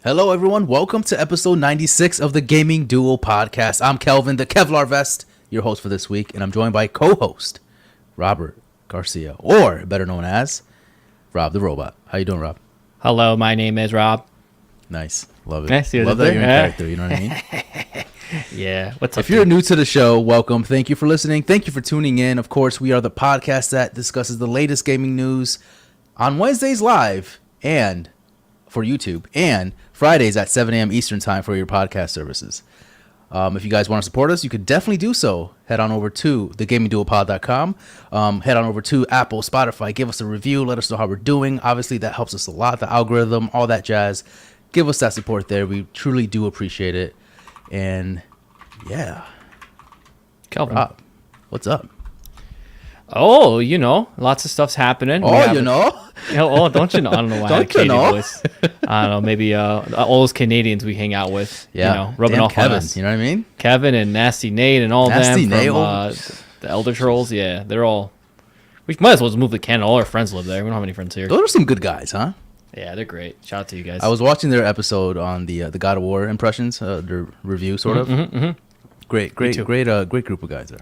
Hello, everyone. Welcome to episode 96 of the Gaming Duo podcast. I'm Kelvin, the Kevlar Vest, your host for this week, and I'm joined by co-host Robert Garcia, or better known as Rob the Robot. How you doing, Rob? Hello, my name is Rob. Nice. Love it. Nice. Love that you're in character, you know what I mean? Yeah. What's up? If you're new to the show, welcome. Thank you for listening. Thank you for tuning in. Of course, we are the podcast that discusses the latest gaming news on Wednesdays live and for YouTube, and Fridays at 7 a.m. Eastern time for your podcast services. If you guys want to support us, you could definitely do so. Head on over to thegamingduopod.com. Head on over to Apple, Spotify. Give us a review. Let us know how we're doing. Obviously, that helps us a lot. The algorithm, all that jazz. Give us that support there. We truly do appreciate it. And yeah, Kelvin. Rob, what's up? Oh, lots of stuff's happening. Oh, you know? Oh, don't you know? I don't know why I had a Don't you Canadian know? voice. I don't know. Maybe all those Canadians we hang out with. Yeah. Rubbing Damn off Kevin, on us. you know what I mean? Kevin and Nasty Nate and all Nasty them Nate, from the Elder Trolls. Yeah, they're all. We might as well just move to Canada. All our friends live there. We don't have any friends here. Those are some good guys, huh? Yeah, they're great. Shout out to you guys. I was watching their episode on the God of War impressions, their review, sort of. Great group of guys there.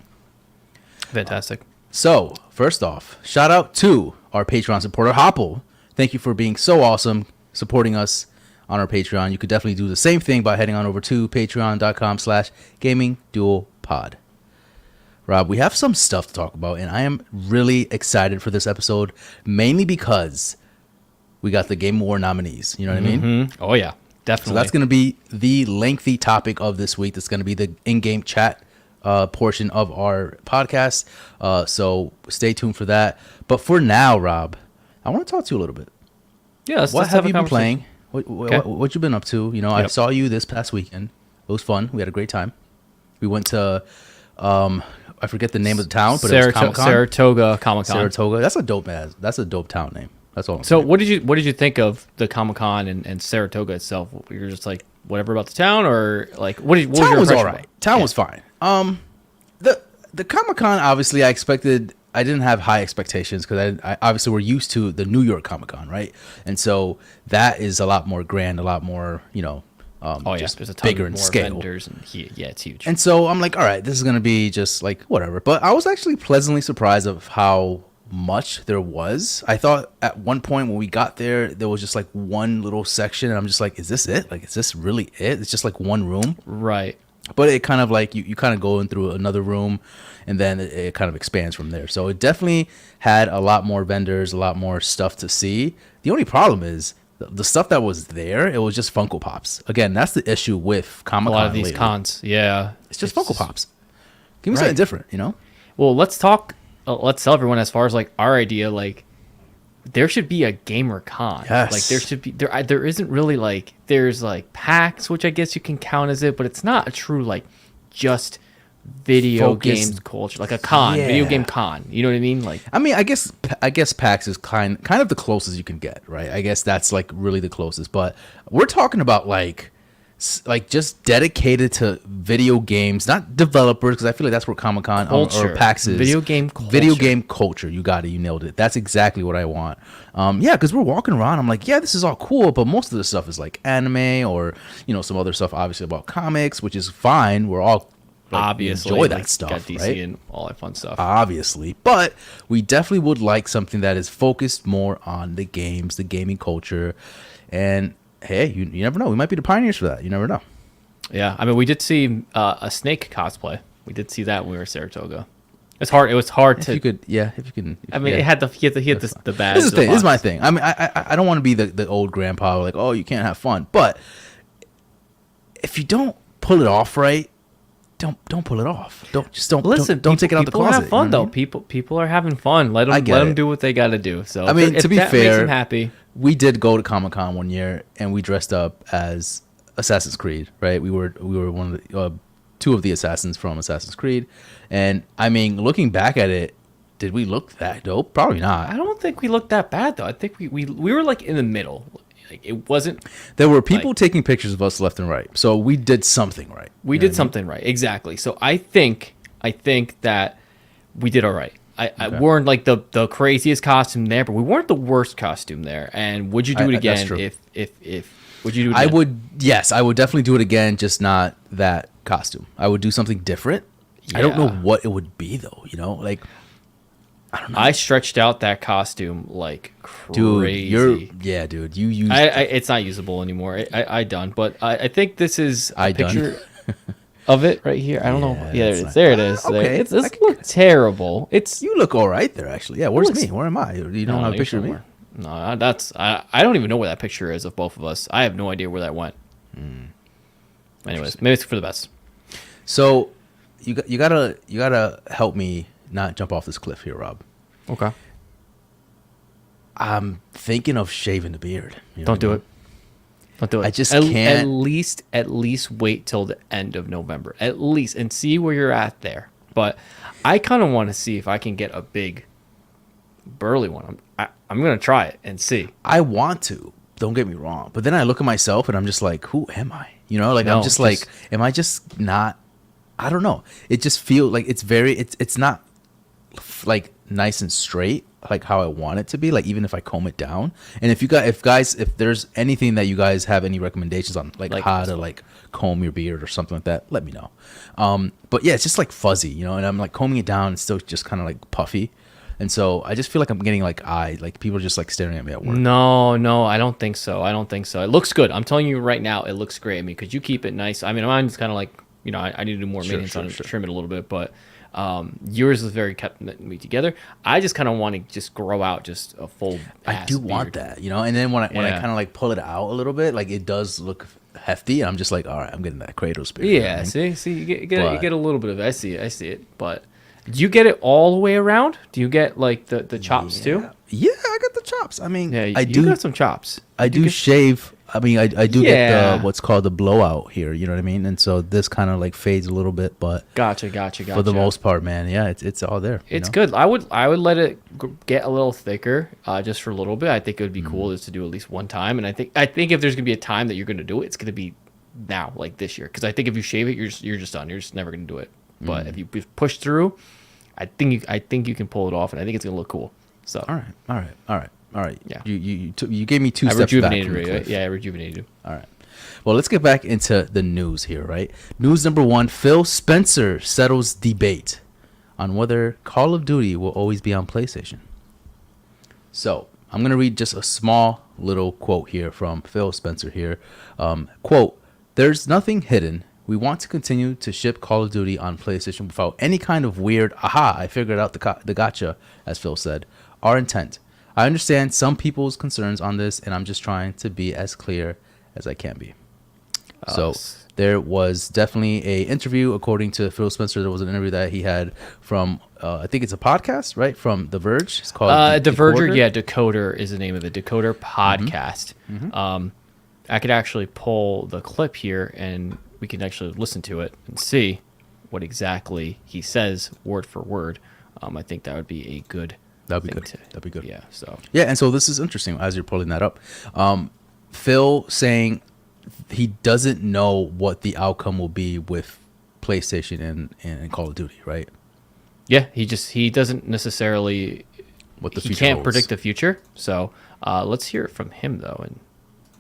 Fantastic. So, first off, shout out to our Patreon supporter, Hopple. Thank you for being so awesome, supporting us on our Patreon. You could definitely do the same thing by heading on over to patreon.com/gamingduopod. Rob, we have some stuff to talk about, and I am really excited for this episode, mainly because we got the Game Award nominees. You know what I mean? Oh, yeah. Definitely. So that's going to be the lengthy topic of this week. That's going to be the in-game chat portion of our podcast. So stay tuned for that. But for now, Rob, I want to talk to you a little bit. Yeah, what have you been playing? Okay. What you been up to? I saw you this past weekend. It was fun. We had a great time. We went to, I forget the name of the town, but it was Comic-Con. Saratoga Comic-Con. Saratoga. That's a dope town name. That's all. So what did you think of the Comic-Con and Saratoga itself? You're just like whatever about the town, or like what was your was impression all right. Town was fine. The Comic-Con, obviously, I didn't have high expectations because I obviously we're used to the New York Comic-Con, right? And so that is a lot more grand, a lot more, just there's a ton bigger in more scale. vendors and it's huge. And so I'm like, all right, this is gonna be just like whatever. But I was actually pleasantly surprised of how much there was. I thought at one point when we got there was just like one little section, and I'm just like, is this it? Like, is this really it? It's just like one room, right? But it kind of like you kind of go in through another room, and then it kind of expands from there. So it definitely had a lot more vendors, a lot more stuff to see. The only problem is the stuff that was there, it was just Funko Pops. Again, that's the issue with Comic-Con. A lot of these lately. cons, yeah. It's just Funko Pops. Give me something different, Well, let's talk. Let's tell everyone as far as like our idea, like there should be a gamer con. Yes. Like there should be there isn't really like there's like PAX, which I guess you can count as it, but it's not a true like just video games culture, like a con, video game con. You know what I mean? Like I guess PAX is kind of the closest you can get, right? I guess that's like really the closest. But we're talking about like just dedicated to video games, not developers, because I feel like that's where Comic-Con or PAX is. Video game culture. You got it. You nailed it. That's exactly what I want. Because we're walking around. I'm like, yeah, this is all cool, but most of the stuff is like anime or some other stuff, obviously about comics, which is fine. We're all obviously enjoy that stuff, got DC right? and all that fun stuff. Obviously, but we definitely would like something that is focused more on the games, the gaming culture, and hey, you never know. We might be the pioneers for that. You never know. Yeah, I mean, we did see a Snake cosplay. We did see that when we were at Saratoga. It was hard to. If you can. I mean, it had the badge. This is the thing. This is my thing. I mean, I don't want to be the old grandpa like, oh, you can't have fun. But if you don't pull it off right, don't pull it off. Don't take it out the closet. People have fun though. People are having fun. Let them do what they got to do. So I mean, to be fair, makes them happy. We did go to Comic-Con one year and we dressed up as Assassin's Creed, right? We were one of the two of the assassins from Assassin's Creed, and I mean, looking back at it, did we look that dope? Probably not. I don't think we looked that bad though. I think we were like in the middle. Like it wasn't. There were people taking pictures of us left and right, so we did something right. We did something right, exactly. So I think that we did all right. I weren't like the craziest costume there, but we weren't the worst costume there. And would you do it again if would you do it again? I would, yes, I would definitely do it again, just not that costume. I would do something different. I don't know what it would be though, you know? Like I don't know. I stretched out that costume like crazy. Dude, you used it's not usable anymore. I done, but I think this is a picture of it right here. I don't know. Yeah, there it is. Okay. It doesn't look terrible. You look all right there, actually. Yeah, where's me? Where am I? You don't have a picture of me? No, I don't even know where that picture is of both of us. I have no idea where that went. Anyways, maybe it's for the best. So you gotta help me not jump off this cliff here, Rob. Okay. I'm thinking of shaving the beard. Don't do it. Don't do it. I just can't. At least wait till the end of November. At least, and see where you're at there. But I kind of want to see if I can get a big, burly one. I'm going to try it and see. I want to. Don't get me wrong. But then I look at myself and I'm just like, who am I? You know, like, I'm just like, am I just not? I don't know. It just feels like it's not like nice and straight like how I want it to be, like even if I comb it down. And if there's anything that you guys have any recommendations on like how to like comb your beard or something like that, let me know. But yeah, it's just like fuzzy, you know, and I'm like combing it down, it's still just kind of like puffy. And so I just feel like I'm getting like eyed, like people are just like staring at me at work. No, I don't think so. It looks good. I'm telling you right now, it looks great. I mean, because you keep it nice. I mean, mine's kind of like, you know, I need to do more maintenance on it, trim it a little bit, but yours is very kept me together. I just kind of want to just grow out just a full I do want that, you know, and then when I kind of like pull it out a little bit, like it does look hefty, and I'm just like, all right, I'm getting that Kratos spirit. Yeah, see, you get a little bit of it. I see it, but do you get it all the way around? Do you get like the chops too? Yeah, I got the chops. I mean, yeah, I do got some chops. I do shave. I mean, I do get what's called the blowout here. You know what I mean? And so this kind of like fades a little bit, but gotcha. For the most part, man, yeah, it's all there. It's good. I would let it get a little thicker, just for a little bit. I think it would be cool just to do at least one time. And I think if there's gonna be a time that you're gonna do it, it's gonna be now, like this year. Because I think if you shave it, you're just done. You're just never gonna do it. But if you push through, I think you can pull it off, and I think it's gonna look cool. So all right. Yeah. You gave me two steps back. I rejuvenated you. All right. Well, let's get back into the news here, right? News number 1, Phil Spencer settles debate on whether Call of Duty will always be on PlayStation. So I'm going to read just a small little quote here from Phil Spencer here. Quote, "There's nothing hidden. We want to continue to ship Call of Duty on PlayStation without any kind of weird, I figured out the gotcha, as Phil said. Our intent. I understand some people's concerns on this, and I'm just trying to be as clear as I can be." So there was definitely a interview, according to Phil Spencer. There was an interview that he had from, I think it's a podcast, right? From The Verge. It's called Decoder. Yeah, Decoder is the name of it. Decoder podcast. I could actually pull the clip here, and we can actually listen to it and see what exactly he says word for word. I think that would be a good. That'd be good. Yeah. So. Yeah, and so this is interesting as you're pulling that up. Phil saying he doesn't know what the outcome will be with PlayStation and Call of Duty, right? Yeah, he doesn't necessarily. What the future he can't holds. predict the future. So let's hear it from him though. And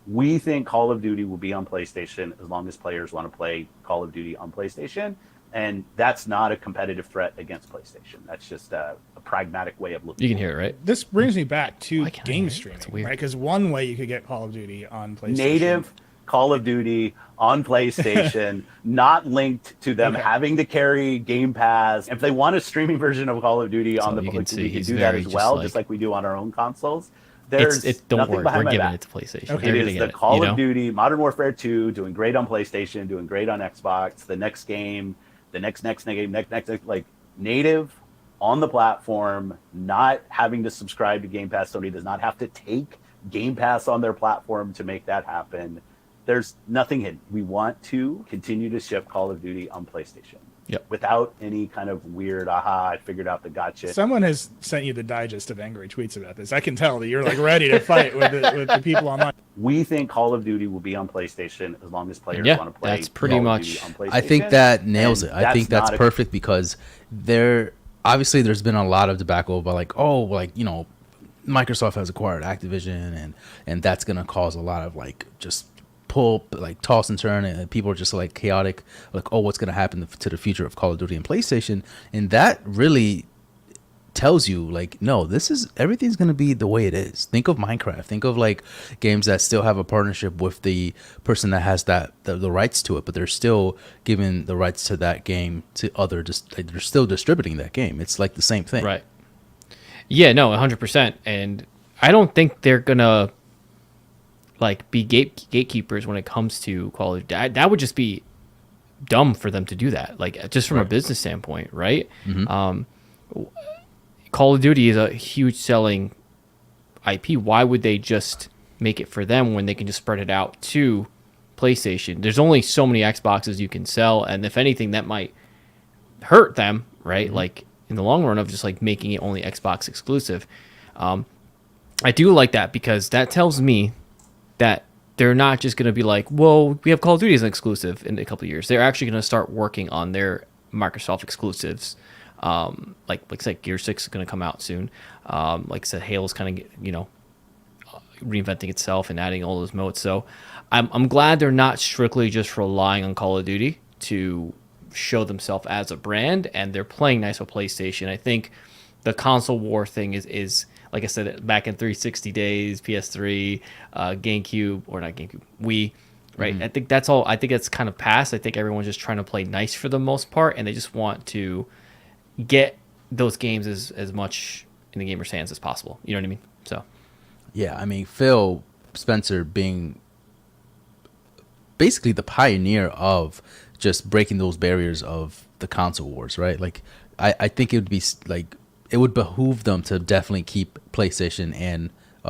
we think Call of Duty will be on PlayStation as long as players want to play Call of Duty on PlayStation. And that's not a competitive threat against PlayStation. That's just a pragmatic way of looking. You can hear it, right? This brings me back to game streaming, weird. right? Because one way you could get Call of Duty on PlayStation. Native Call of Duty on PlayStation, not linked to them having to carry Game Pass. If they want a streaming version of Call of Duty on the PlayStation, we can do that as well, just like we do on our own consoles. There's don't nothing worry, behind we're my giving back. it to PlayStation. Okay. It is the Call of Duty, Modern Warfare 2, doing great on PlayStation, doing great on Xbox. The next game, the next game, next, like native on the platform, not having to subscribe to Game Pass. Sony does not have to take Game Pass on their platform to make that happen. There's nothing hidden. We want to continue to ship Call of Duty on PlayStation. Yep. Without any kind of weird, I figured out the gotcha. Someone has sent you the digest of angry tweets about this. I can tell that you're like ready to fight with the people online. We think Call of Duty will be on PlayStation as long as players want to play. That's pretty Call much. of Duty on PlayStation. I think that nails it. I think that's not perfect because they're obviously there's been a lot of debacle about like, oh, like, you know, Microsoft has acquired Activision, and that's gonna cause a lot of like just pull, like toss and turn, and people are just like chaotic, like, oh, what's gonna happen to the future of Call of Duty and PlayStation? And that really tells you like, no, this is, everything's going to be the way it is. Think of Minecraft, think of like games that still have a partnership with the person that has that the rights to it, but they're still giving the rights to that game to other, just like, they're still distributing that game. It's like the same thing, Right. Yeah, no, 100%. And I don't think they're gonna like be gatekeepers when it comes to Call of Duty. That would just be dumb for them to do that, like just from a business standpoint, right? Call of Duty is a huge selling IP. Why would they just make it for them when they can just spread it out to PlayStation? There's only so many Xboxes you can sell, and if anything, that might hurt them, right? Like in the long run of just like making it only Xbox exclusive. I do like that because that tells me that they're not just going to be like, well, we have Call of Duty as an exclusive in a couple of years. They're actually going to start working on their Microsoft exclusives. Like I said, Gear 6 is going to come out soon. Like I said, Halo's kind of, you know, reinventing itself and adding all those modes. So I'm glad they're not strictly just relying on Call of Duty to show themselves as a brand, and they're playing nice with PlayStation. I think the console war thing is like I said, back in 360 days, PS3, GameCube, or not GameCube, Wii, right? I think that's all. I think it's kind of past. I think everyone's just trying to play nice for the most part, and they just want to get those games as much in the gamers' hands as possible. You know what I mean? So, yeah, I mean, Phil Spencer being basically the pioneer of just breaking those barriers of the console wars, right? Like, I think it would be like, it would behoove them to definitely keep PlayStation and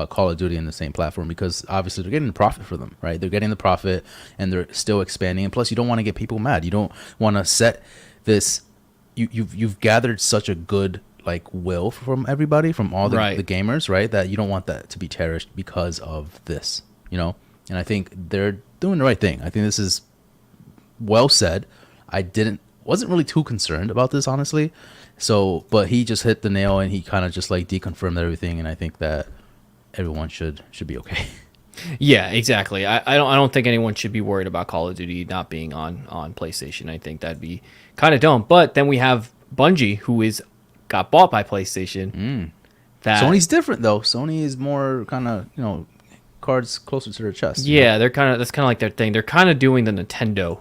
Call of Duty in the same platform, because obviously they're getting the profit for them, right? They're getting the profit and they're still expanding. And plus, you don't want to get people mad. You don't want to set this. You've gathered such a good like will from everybody, from all the gamers, right? That you don't want that to be cherished because of this, you know. And I think they're doing the right thing. I think this is well said. I wasn't really too concerned about this, honestly. So, but he just hit the nail, and he kind of just like deconfirmed everything. And I think that everyone should be okay. Yeah, exactly. I don't think anyone should be worried about Call of Duty not being on PlayStation. I think that'd be kind of dumb. But then we have Bungie, who got bought by PlayStation. Sony's different though. Sony is more kind of, you know, cards closer to their chest. Yeah, that's kind of like their thing. They're kind of doing the Nintendo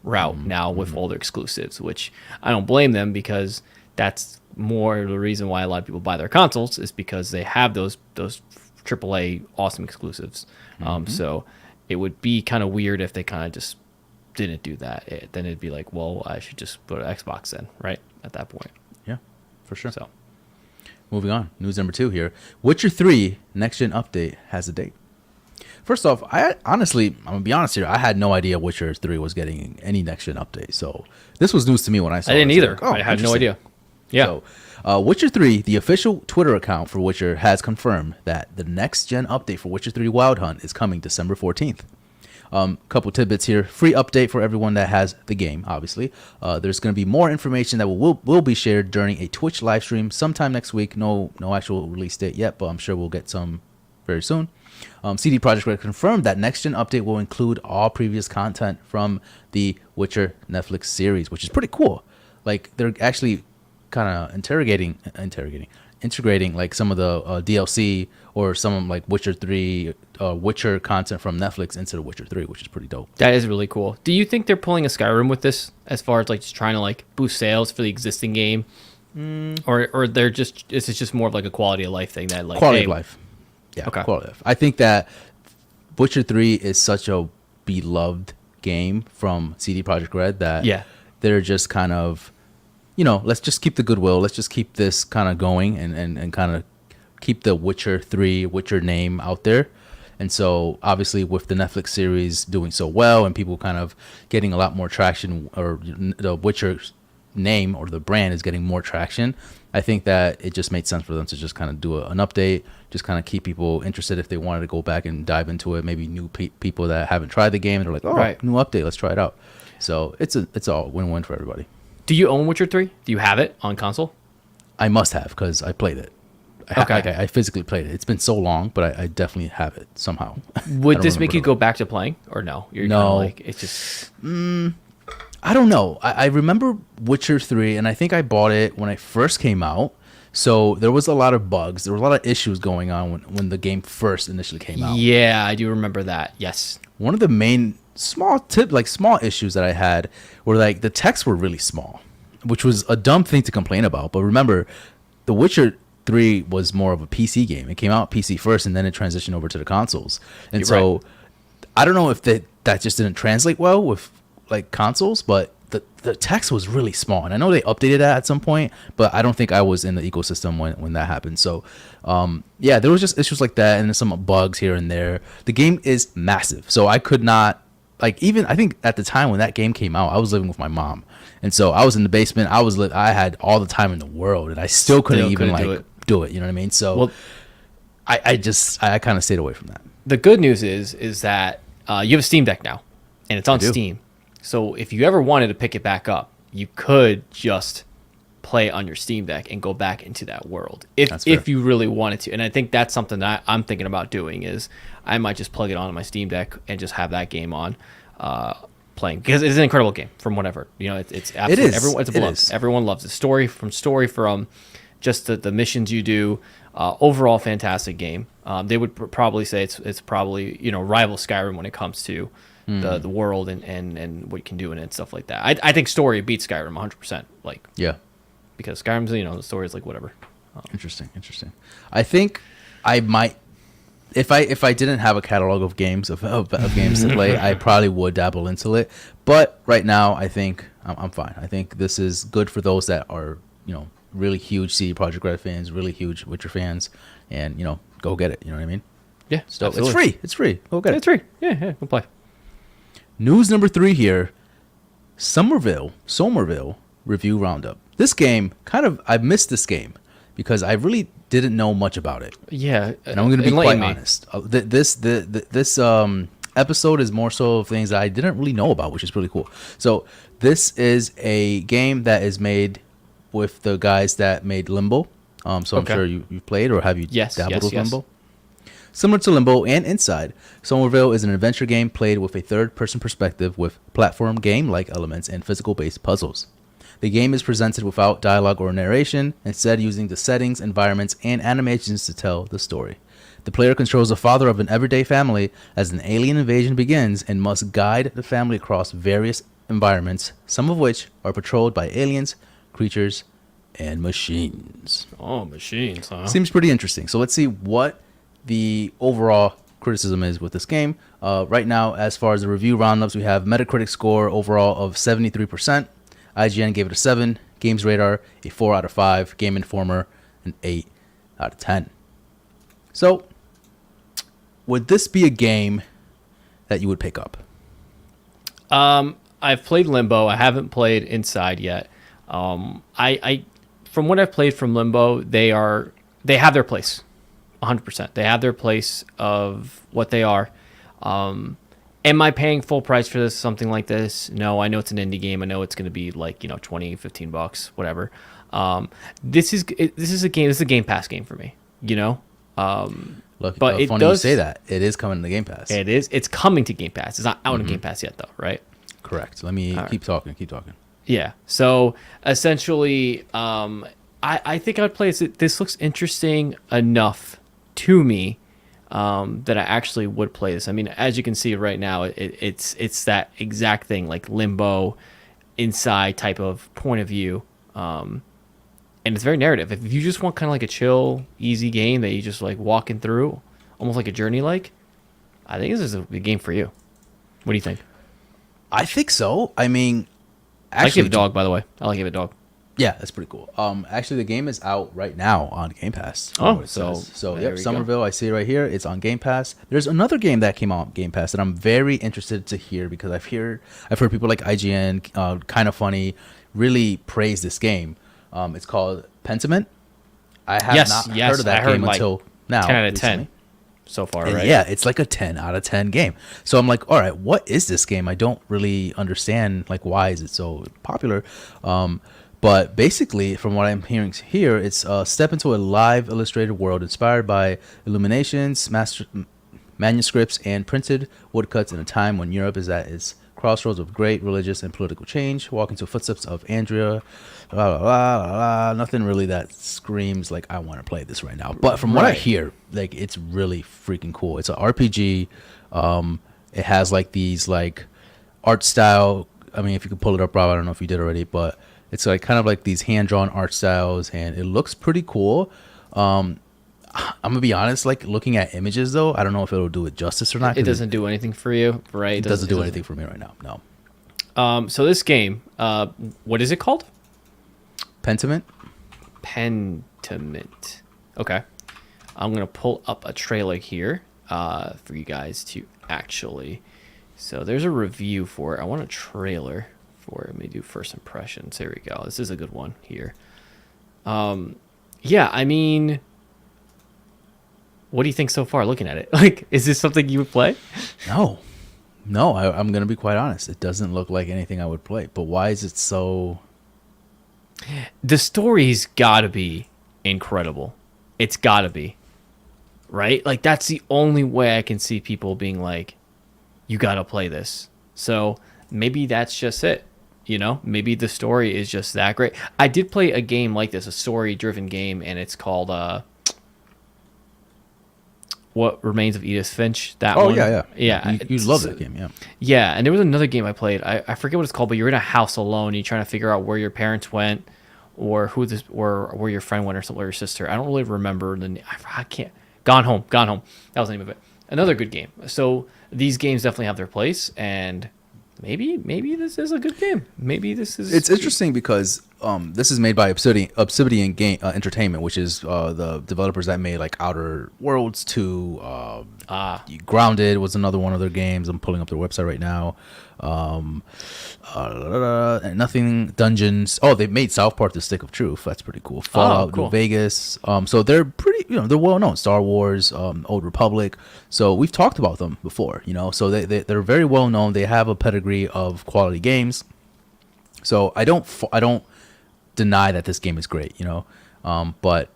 route now with all their exclusives, which I don't blame them, because that's more the reason why a lot of people buy their consoles, is because they have those AAA awesome exclusives. So it would be kind of weird if they kind of just didn't do that. Then it'd be like, well, I should just go to Xbox then, right? At that point. Yeah, for sure. So moving on. News number 2 here. Witcher 3 next gen update has a date. First off, I'm gonna be honest here, I had no idea Witcher 3 was getting any next gen update. So this was news to me when I saw it. I didn't either. Like, oh, I had no idea. Yeah. So, Witcher 3, the official Twitter account for Witcher, has confirmed that the next gen update for Witcher 3 Wild Hunt is coming December 14th. Couple tidbits here. Free update for everyone that has the game, obviously. There's going to be more information that will be shared during a Twitch live stream sometime next week. No actual release date yet, but I'm sure we'll get some very soon. CD Projekt Red confirmed that next gen update will include all previous content from the Witcher Netflix series, which is pretty cool. Like, they're actually kind of integrating like some of the DLC or some like Witcher 3 Witcher content from Netflix into the Witcher 3, which is pretty dope. That is really cool. Do you think they're pulling a Skyrim with this, as far as like just trying to like boost sales for the existing game? Or they're just, is it just more of like a quality of life thing, that like quality of life? Yeah, okay. Quality of life. I think that Witcher 3 is such a beloved game from CD Projekt Red that they're just kind of, you know, let's just keep the goodwill. Let's just keep this kind of going and kind of keep the Witcher 3 Witcher name out there. And so obviously with the Netflix series doing so well and people kind of getting a lot more traction, or the Witcher name or the brand is getting more traction, I think that it just made sense for them to just kind of do an update, just kind of keep people interested if they wanted to go back and dive into it. Maybe new people that haven't tried the game and they're like, oh, new update, let's try it out. So it's all win-win for everybody. Do you own Witcher 3? Do you have it on console? I must have because I played it. I physically played it. It's been so long, but I definitely have it somehow. Would this make you go back to playing or no? You're No. Like, it's just. I don't know. I remember Witcher 3, and I think I bought it when it first came out. So there was a lot of bugs. There were a lot of issues going on when the game first initially came out. Yeah, I do remember that. Yes. One of the main small issues that I had were like the texts were really small, which was a dumb thing to complain about. But remember, The Witcher 3 was more of a PC game. It came out PC first, and then it transitioned over to the consoles. And You're so right. I don't know if that just didn't translate well with like consoles, but the text was really small. And I know they updated that at some point, but I don't think I was in the ecosystem when that happened. So yeah, there was just issues like that and some bugs here and there. The game is massive. So I could not, like, even I think at the time when that game came out, I was living with my mom. And so I was in the basement. I had all the time in the world, and I still couldn't even do it. You know what I mean? So Well, I kind of stayed away from that. the good news is that you have a Steam Deck now, and it's on do. Steam. So if you ever wanted to pick it back up, you could just play on your Steam Deck and go back into that world if you really wanted to. And I think that's something that I'm thinking about doing is I might just plug it onto my Steam Deck and just have that game on playing, because it's an incredible game from whatever. You know, it's absolutely, it's beloved. Everyone loves it. Story from just the missions you do. Overall, fantastic game. They would probably say it's probably, you know, rival Skyrim when it comes to the world and what you can do in it and stuff like that. I think story beats Skyrim 100%. Like, Yeah. because Skyrim's, you know, the story is like whatever. Interesting. I think I might, if I didn't have a catalog of games of games to play, I probably would dabble into it. But right now, I think I'm fine. I think this is good for those that are, you know, really huge CD Projekt Red fans, really huge Witcher fans, and, you know, go get it. You know what I mean? Yeah, So absolutely. it's free. Go get it. It's free. Yeah, go play. News number 3 here: Sommerville review roundup. This game, I missed this game because I really didn't know much about it. Yeah, And I'm going to be enlighten quite me. honest. This episode is more so of things that I didn't really know about, which is really cool. So this is a game that is made with the guys that made Limbo. So Okay. I'm sure you've played, or have you Yes, dabbled yes, with yes. Limbo? Similar to Limbo and Inside, Sommerville is an adventure game played with a third-person perspective with platform game-like elements and physical-based puzzles. The game is presented without dialogue or narration, instead using the settings, environments, and animations to tell the story. The player controls the father of an everyday family as an alien invasion begins and must guide the family across various environments, some of which are patrolled by aliens, creatures, and machines. Oh, machines, huh? Seems pretty interesting. So let's see what the overall criticism is with this game. Right now, as far as the review roundups, we have Metacritic score overall of 73%. IGN gave it a 7. Games Radar, a 4 out of 5. Game Informer, an 8 out of 10. So, would this be a game that you would pick up? I've played Limbo. I haven't played Inside yet. I from what I've played from Limbo, they have their place, 100%. They have their place of what they are. Am I paying full price for this, something like this? No, I know it's an indie game. I know it's going to be like, you know, $20, $15, whatever. This is a Game Pass game for me, you know? Look, But it funny you does- say that. It is coming to Game Pass. It is. It's coming to Game Pass. It's not out on Game Pass yet, though, right? Correct. Let me keep talking. Yeah. So essentially, I think I would play it. This looks interesting enough to me that I actually would play this. I mean, as you can see right now, it's that exact thing, like Limbo, Inside type of point of view, and it's very narrative. If you just want kind of like a chill, easy game that you just like walking through, almost like a journey, like, I think this is a game for you. What do you think? I think so. I mean, I like actually, Give It Dog, by the way. I like Give It Dog. yeah, that's pretty cool. Actually, the game is out right now on Game Pass. Oh, what it so says. So there yep, we go. Somerville. I see it right here. It's on Game Pass. There's another game that came out on Game Pass that I'm very interested to hear because I've heard people like IGN, Kind of Funny, really praise this game. It's called Pentiment. I have not heard of that game like until now. 10 out of 10 recently. so far, And right? yeah, it's like a 10 out of 10 game. So I'm like, all right, what is this game? I don't really understand, like, why is it so popular? But basically, from what I'm hearing here, it's step into a live illustrated world inspired by illuminations, manuscripts, and printed woodcuts in a time when Europe is at its crossroads of great religious and political change. Walk into footsteps of Andrea. Blah, blah, blah, blah. Nothing really that screams like I want to play this right now. But from what I hear, like it's really freaking cool. It's an RPG. It has like these like art style. I mean, if you could pull it up, Rob, I don't know if you did already, but it's like kind of like these hand-drawn art styles, and it looks pretty cool. I'm gonna be honest, like looking at images though, I don't know if it'll do it justice or not. It doesn't do anything for you, right? It doesn't do anything for me right now. No. So this game, what is it called? Pentiment. Pentiment. Okay. I'm gonna pull up a trailer here for you guys to actually. So there's a review for it. I want a trailer for it. Let me do first impressions. There we go. This is a good one here. Yeah, I mean, what do you think so far looking at it? Like, is this something you would play? No, I'm gonna be quite honest. It doesn't look like anything I would play. But why is it so? The story's gotta be incredible. It's gotta be, right? Like that's the only way I can see people being like, you gotta play this. So maybe that's just it. You know, maybe the story is just that great. I did play a game like this, a story-driven game, and it's called What Remains of Edith Finch. That one. Yeah. You love that game, yeah. Yeah, and there was another game I played. I forget what it's called, but you're in a house alone. And you're trying to figure out where your parents went, or or where your friend went, or something, or your sister. I don't really remember the name. I can't. Gone Home. That was the name of it. Another good game. So these games definitely have their place, and maybe this is a good game. Maybe this is. It's interesting because this is made by Obsidian Game Entertainment, which is the developers that made like Outer Worlds 2. Grounded was another one of their games. I'm pulling up their website right now. Nothing Dungeons. Oh, they made South Park: The Stick of Truth. That's pretty cool. Fallout cool. New Vegas. So they're pretty. They're well known. Star Wars, Old Republic. So we've talked about them before. So they're very well known. They have a pedigree of quality games. So I don't deny that this game is great. But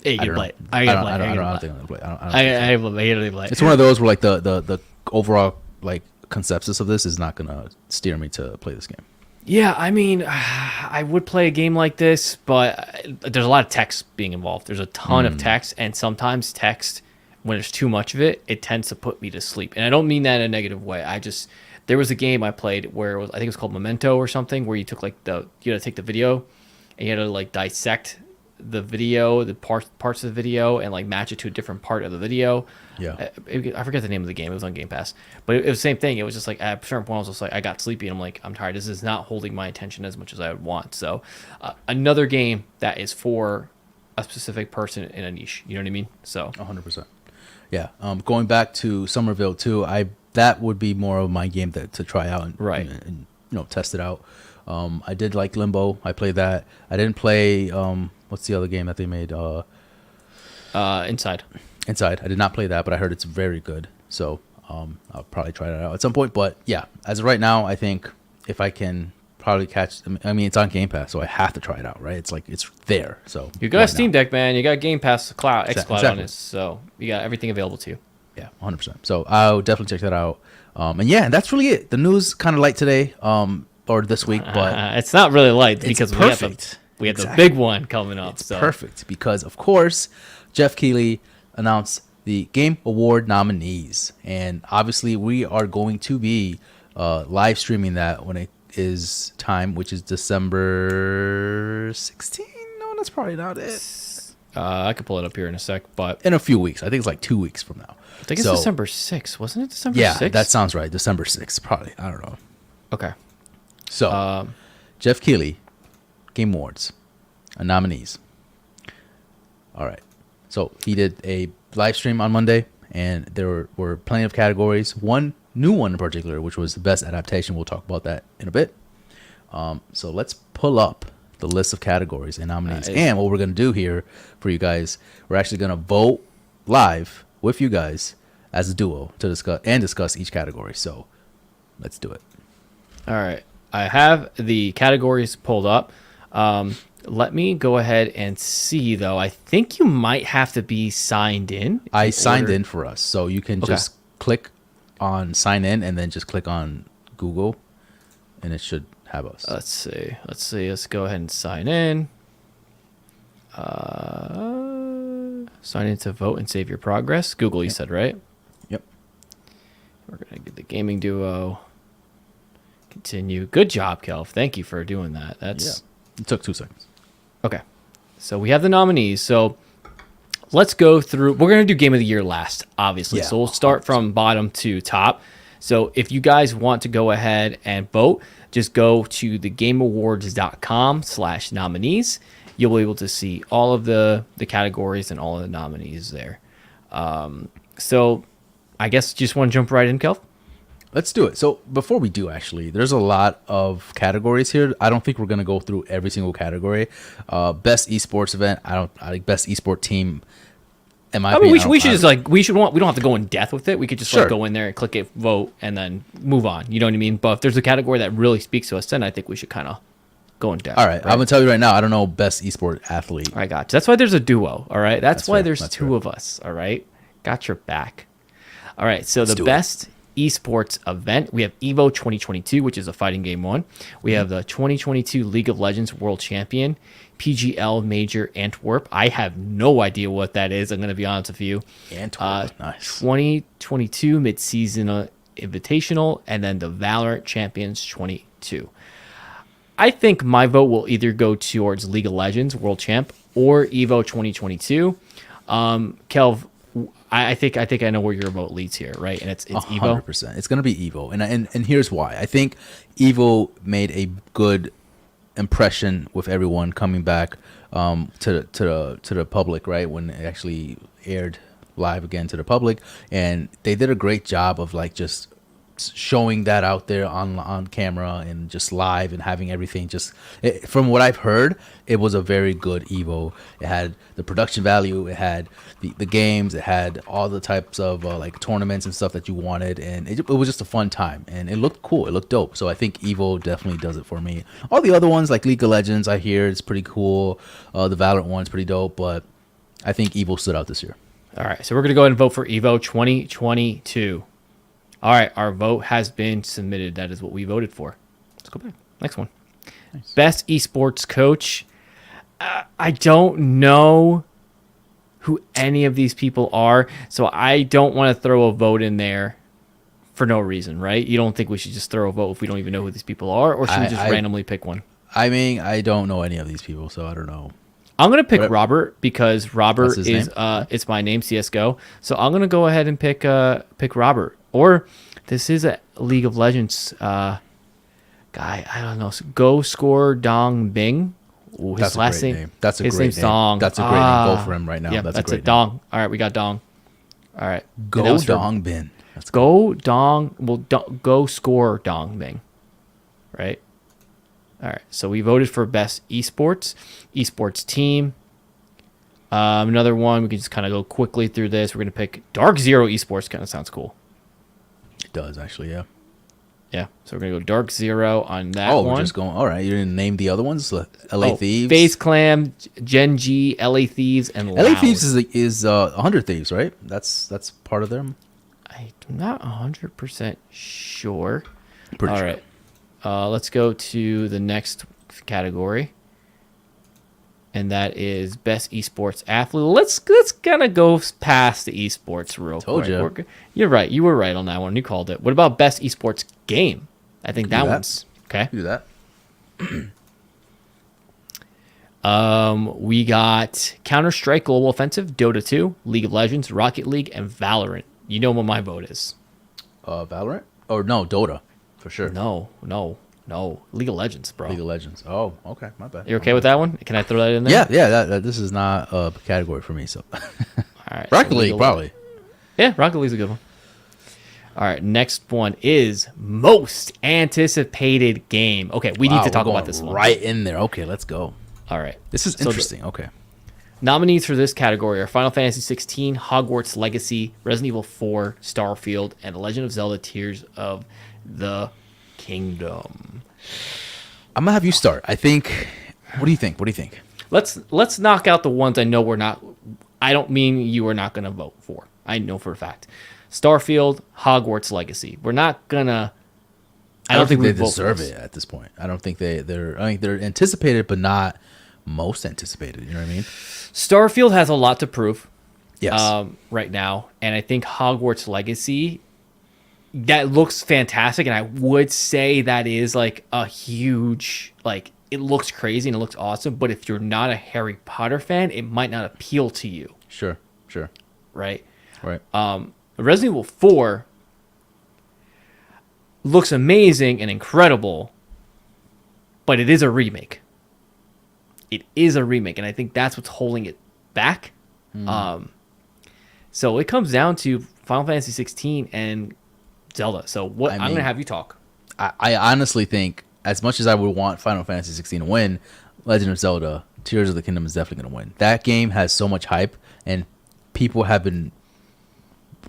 Hey, you play it. I don't think I'm gonna play it. I play it. It's one of those where like the overall like consensus of this is not gonna steer me to play this game. Yeah, I mean, I would play a game like this, but there's a lot of text being involved. There's a ton of text, and sometimes text, when there's too much of it, it tends to put me to sleep. And I don't mean that in a negative way. There was a game I played where I think it was called Memento or something, where you took like you had to take the video and you had to like dissect the video, the parts of the video, and like match it to a different part of the video. Yeah, I forget the name of the game. It was on Game Pass, but it was the same thing. It was just like at a certain point, I was just like, I got sleepy, and I'm like, I'm tired. This is not holding my attention as much as I would want. So, another game that is for a specific person in a niche. You know what I mean? So, 100%. Yeah. Going back to Sommerville too, that would be more of my game to try out and test it out. I did like Limbo. I played that. I didn't play what's the other game that they made? Inside. I did not play that, but I heard it's very good. So I'll probably try that out at some point. But yeah, as of right now, I think if I can probably catch. I mean, it's on Game Pass, so I have to try it out, right? It's like it's there. So you got a Steam Deck, man. You got Game Pass xCloud exactly. on it, so you got everything available to you. Yeah, 100%. So I'll definitely check that out. And yeah, that's really it. The news kind of light today, or this week, but it's not really light because perfect. we have the big one coming up. It's perfect because, of course, Jeff Keighley announced the Game Award nominees, and obviously we are going to be live streaming that when it is time, which is December 16th. No, that's probably not it. I could pull it up here in a sec, but in a few weeks. I think it's like 2 weeks from now. I think it's December 6th. Wasn't it December 6th? Yeah, that sounds right. December 6th, probably. I don't know. Okay. So, Jeff Keighley, Game Awards, nominees. All right. So he did a live stream on Monday, and there were plenty of categories. One new one in particular, which was the best adaptation. We'll talk about that in a bit. So let's pull up the list of categories and nominees. And what we're going to do here for you guys, we're actually going to vote live with you guys as a duo to discuss each category. So let's do it. All right. I have the categories pulled up. Let me go ahead and see, though. I think you might have to be signed in. I signed in for us, so you can just click on sign in and then just click on Google, and it should have us. Let's see. Let's go ahead and sign in. Sign in to vote and save your progress. Google, you said, right? Yep. We're going to get the gaming duo. Continue. Good job, Kelv. Thank you for doing that. It took 2 seconds. Okay. So we have the nominees. So let's go through. We're going to do Game of the Year last, obviously. Yeah, so we'll start from bottom to top. So if you guys want to go ahead and vote, just go to thegameawards.com/nominees. You'll be able to see all of the categories and all of the nominees there. So I guess just want to jump right in, Kelv? Let's do it. So before we do, actually, there's a lot of categories here. I don't think we're gonna go through every single category. Best esports event. I like best esport team. In my opinion, we don't have to go in depth with it. We could just like go in there and click it, vote, and then move on. You know what I mean? But if there's a category that really speaks to us, then I think we should kind of go in depth. All right, I'm gonna tell you right now. I don't know best esport athlete. I got you. That's why there's a duo. All right. That's why there's two of us. All right. Got your back. All right. So the best esports event, we have Evo 2022, which is a fighting game one. We have the 2022 League of Legends World Champion, PGL Major Antwerp. I have no idea what that is. I'm going to be honest with you. Antwerp, nice. 2022 Mid-Season Invitational, and then the Valorant Champions 22. I think my vote will either go towards League of Legends World Champ or Evo 2022. Kelv, I think I know where your vote leads here, right? And it's Evo. 100%. It's gonna be Evo, and here's why. I think Evo made a good impression with everyone coming back to the public, right? When it actually aired live again to the public, and they did a great job of like just showing that out there on camera and just live and having everything from what I've heard, it was a very good Evo. It had the production value, it had the games, it had all the types of like tournaments and stuff that you wanted, and it was just a fun time, and it looked cool, it looked dope. So I think Evo definitely does it for me. All the other ones like League of Legends, I hear it's pretty cool. The Valorant one's pretty dope, but I think Evo stood out this year. All right, so we're gonna go ahead and vote for Evo 2022. All right, our vote has been submitted. That is what we voted for. Let's go back. Next one. Nice. Best esports coach. I don't know who any of these people are, so I don't want to throw a vote in there for no reason, right? You don't think we should just throw a vote if we don't even know who these people are, or should we just randomly pick one? I mean, I don't know any of these people, so I don't know. I'm gonna pick Robert because Robert is it's my name, CS:GO. So I'm gonna go ahead and pick Robert. Or this is a League of Legends guy. I don't know. So Go Score Dong Bing. Ooh, his last name. That's a his great name's name. Dong. That's a great name. Go for him right now. Yeah, that's a Dong. All right, we got Dong. All right. Go Dong Bin. Let's go Dong. Well, Go Score Dong Bing. Right. All right. So we voted for best esports team. Another one. We can just kind of go quickly through this. We're gonna pick Dark Zero Esports. Kind of sounds cool. It does actually, yeah. Yeah, so we're gonna go Dark Zero on that one. Oh, we're just going. All right, you didn't name the other ones. LA Thieves, FaZe Clan, Gen G, LA Thieves, and LA Loud. Thieves is 100 Thieves, right? That's part of them. I'm not 100% sure. Pretty all sure. right, let's go to the next category, and that is best esports athlete. Let's kind of go past the esports real quick. Told you. You're right. You were right on that one. You called it. What about best esports game? I think that one's okay. Do that. We got Counter-Strike Global Offensive, Dota 2, League of Legends, Rocket League, and Valorant. You know what my vote is. Valorant? Or no, Dota, for sure. No. League of Legends, bro. League of Legends. Oh, okay, my bad. You okay with that one? Can I throw that in there? Yeah. This is not a category for me, so. All right. Rocket League, probably. Yeah, Rocket League's a good one. All right, next one is most anticipated game. Okay, we need to talk about this one. Right in there. Okay, let's go. All right. This is interesting. Okay. Nominees for this category are Final Fantasy 16, Hogwarts Legacy, Resident Evil 4, Starfield, and The Legend of Zelda Tears of the Kingdom. I'm going to have you start. I think What do you think? What do you think? Let's knock out the ones I know we're not. I don't mean you are not going to vote for. I know for a fact. Starfield, Hogwarts Legacy. We're not gonna. I don't think we they vote deserve for this. it at this point. I don't think they're. I mean, they're anticipated, but not most anticipated. You know what I mean? Starfield has a lot to prove. Yes. Right now, and I think Hogwarts Legacy, that looks fantastic, and I would say that is like a huge, like, it looks crazy and it looks awesome, but if you're not a Harry Potter fan, it might not appeal to you. Sure. Right. Right. Resident Evil 4 looks amazing and incredible, but it is a remake. It is a remake, and I think that's what's holding it back. So it comes down to Final Fantasy 16 and Zelda. So I'm going to have you talk. I honestly think, as much as I would want Final Fantasy 16 to win, Legend of Zelda: Tears of the Kingdom is definitely going to win. That game has so much hype, and people have been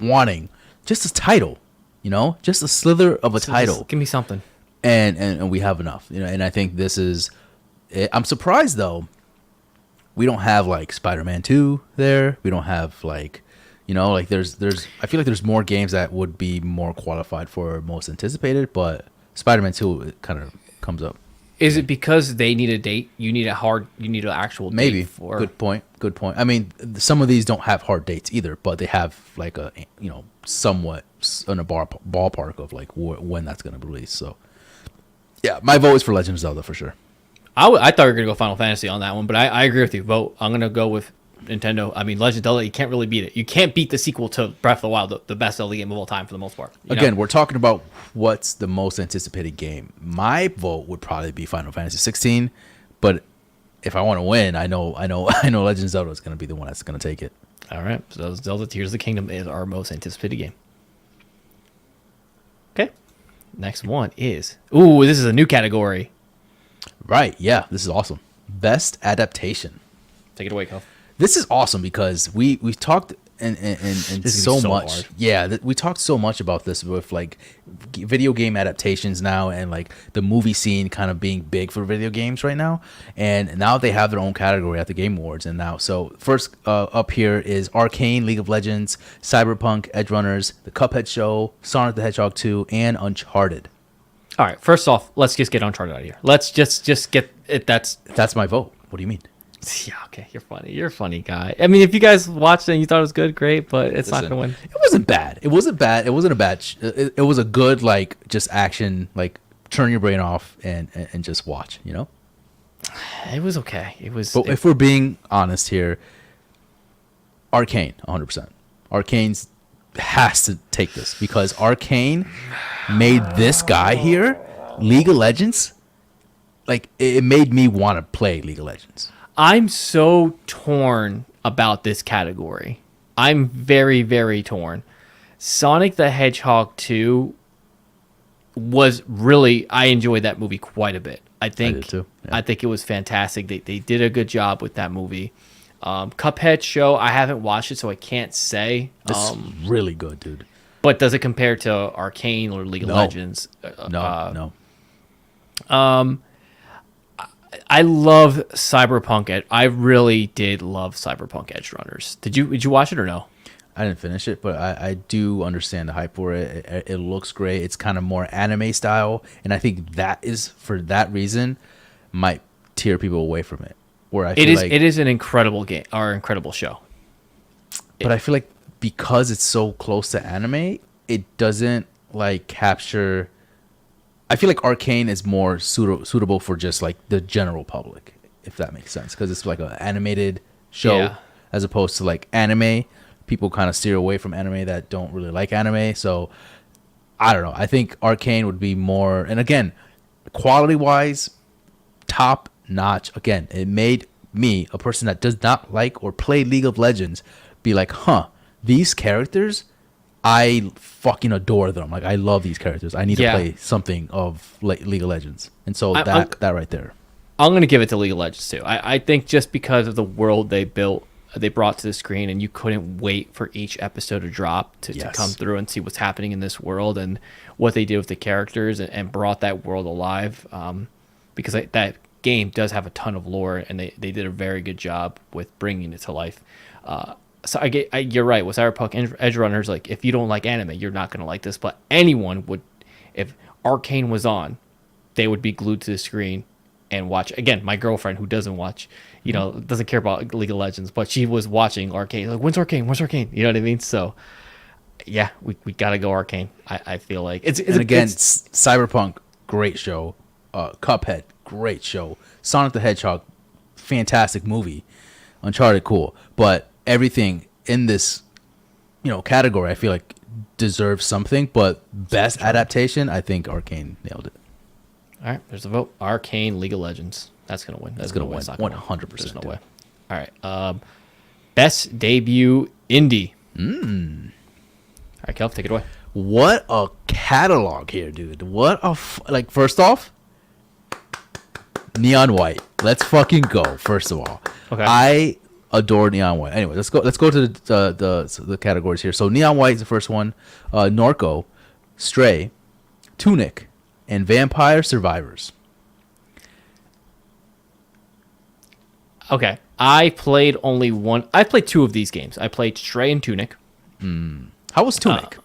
wanting just a title, just a slither of a title. Just give me something. And we have enough, and I think this is. I'm surprised though. We don't have like Spider-Man 2 there. We don't have like, there's. I feel like there's more games that would be more qualified for most anticipated, but Spider-Man 2 it kind of comes up. Is it because they need a date? You need an actual date. Maybe. For... Good point. I mean, some of these don't have hard dates either, but they have like a, somewhat in a ballpark of like when that's going to be released. So, yeah, my vote is for Legend of Zelda for sure. I thought we were going to go Final Fantasy on that one, but I agree with you. Vote. I'm going to go with Nintendo. I mean, Legend of Zelda, you can't really beat it. You can't beat the sequel to Breath of the Wild, the best Zelda game of all time for the most part. Again, we're talking about what's the most anticipated game. My vote would probably be Final Fantasy 16, but if I want to win, I know Legend of Zelda is going to be the one that's going to take it. All right, so Zelda Tears of the Kingdom is our most anticipated game. Okay, next one is this is a new category. Right, yeah, this is awesome. Best adaptation. Take it away, Kof. This is awesome because we've talked and so much. Hard. Yeah, we talked so much about this with like video game adaptations now, and like the movie scene kind of being big for video games right now. And now they have their own category at the Game Awards. And now, so first up here is Arcane, League of Legends, Cyberpunk, Edge Runners, The Cuphead Show, Sonic the Hedgehog 2, and Uncharted. All right, first off, let's just get Uncharted out of here. Let's just get it. That's my vote. What do you mean? Yeah, okay, you're funny. You're a funny guy. I mean, if you guys watched it and you thought it was good, great, but it's not going to win. It wasn't bad. It wasn't a bad. It was a good, like, just action, like, turn your brain off and just watch, It was okay. It was. But if we're being honest here, Arcane, 100%. Arcane's has to take this because Arcane made this guy here, League of Legends, like, it made me want to play League of Legends. I'm so torn about this category. I'm very, very torn. Sonic the Hedgehog 2 was really, I enjoyed that movie quite a bit. I did too. Yeah. I think it was fantastic. They did a good job with that movie. Cuphead Show, I haven't watched it, so I can't say. It's really good, dude. But does it compare to Arcane or League of Legends? No. I love Cyberpunk. I really did love Cyberpunk Edge Runners. Did you watch it or no? I didn't finish it, but I do understand the hype for it. It looks great. It's kind of more anime style, and I think that is, for that reason, might tear people away from it. Where I feel it is an incredible game or incredible show. But I feel like because it's so close to anime, it doesn't like capture. I feel like Arcane is more suitable for just like the general public, if that makes sense, because it's like an animated show as opposed to like anime. People kind of steer away from anime that don't really like anime. So I don't know. I think Arcane would be more, and again, quality wise, top notch. Again, it made me, a person that does not like or play League of Legends, be like, these characters, I fucking adore them. Like, I love these characters. I need to play something of League of Legends. And so that right there. I'm going to give it to League of Legends too. I think just because of the world they built, they brought to the screen, and you couldn't wait for each episode to drop to come through and see what's happening in this world and what they did with the characters and brought that world alive. Because that game does have a ton of lore, and they did a very good job with bringing it to life. So you're right. With Cyberpunk Edge Runners, like if you don't like anime, you're not gonna like this. But anyone would, if Arcane was on, they would be glued to the screen and watch. Again, my girlfriend who doesn't watch, doesn't care about League of Legends, but she was watching Arcane. Like, when's Arcane? When's Arcane? You know what I mean? So, yeah, we gotta go Arcane. I feel like it's Cyberpunk, great show. Cuphead, great show. Sonic the Hedgehog, fantastic movie. Uncharted, cool. But everything in this, category, I feel like deserves something. But best adaptation, I think Arcane nailed it. All right, there's a vote. Arcane, League of Legends. That's gonna win. That's gonna win. 100%. There's no way. All right. Best debut indie. All right, Kel, take it away. What a catalog here, dude. What a first off, Neon White. Let's fucking go. First of all, okay. I adore Neon White. Anyway, let's go to the categories here. So Neon White is the first one. Norco, Stray, Tunic, and Vampire Survivors. Okay, I played only one. I played two of these games. I played Stray and Tunic. How was Tunic?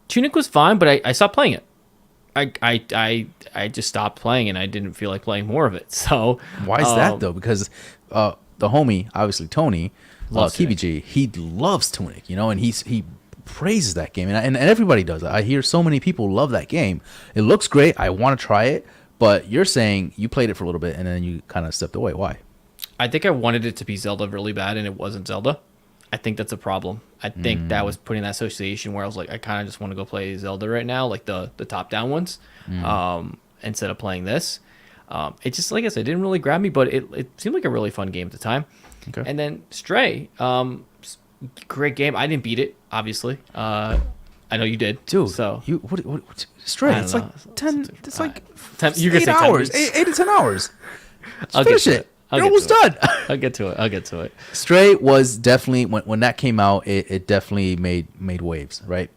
Tunic was fine, but I stopped playing it. I just stopped playing, and I didn't feel like playing more of it. So why is that though? Because the homie, obviously Tony, KBG, he loves Tunic, and he praises that game, and everybody does. I hear so many people love that game. It looks great. I want to try it, but you're saying you played it for a little bit and then you kind of stepped away. Why? I think I wanted it to be Zelda really bad, and it wasn't Zelda. I think that's a problem. I think that was putting that association where I was like, I kind of just want to go play Zelda right now, like the top-down ones, instead of playing this. It just, like I said, didn't really grab me, but it seemed like a really fun game at the time. Okay. And then Stray, great game. I didn't beat it, obviously. I know you did, dude. So what Stray? It's like 10. It's like 10. You're gonna say 10 hours. minutes. 8 to 10 hours. I'll finish it. You're almost done. I'll get to it. Stray was definitely when that came out. It definitely made waves, right?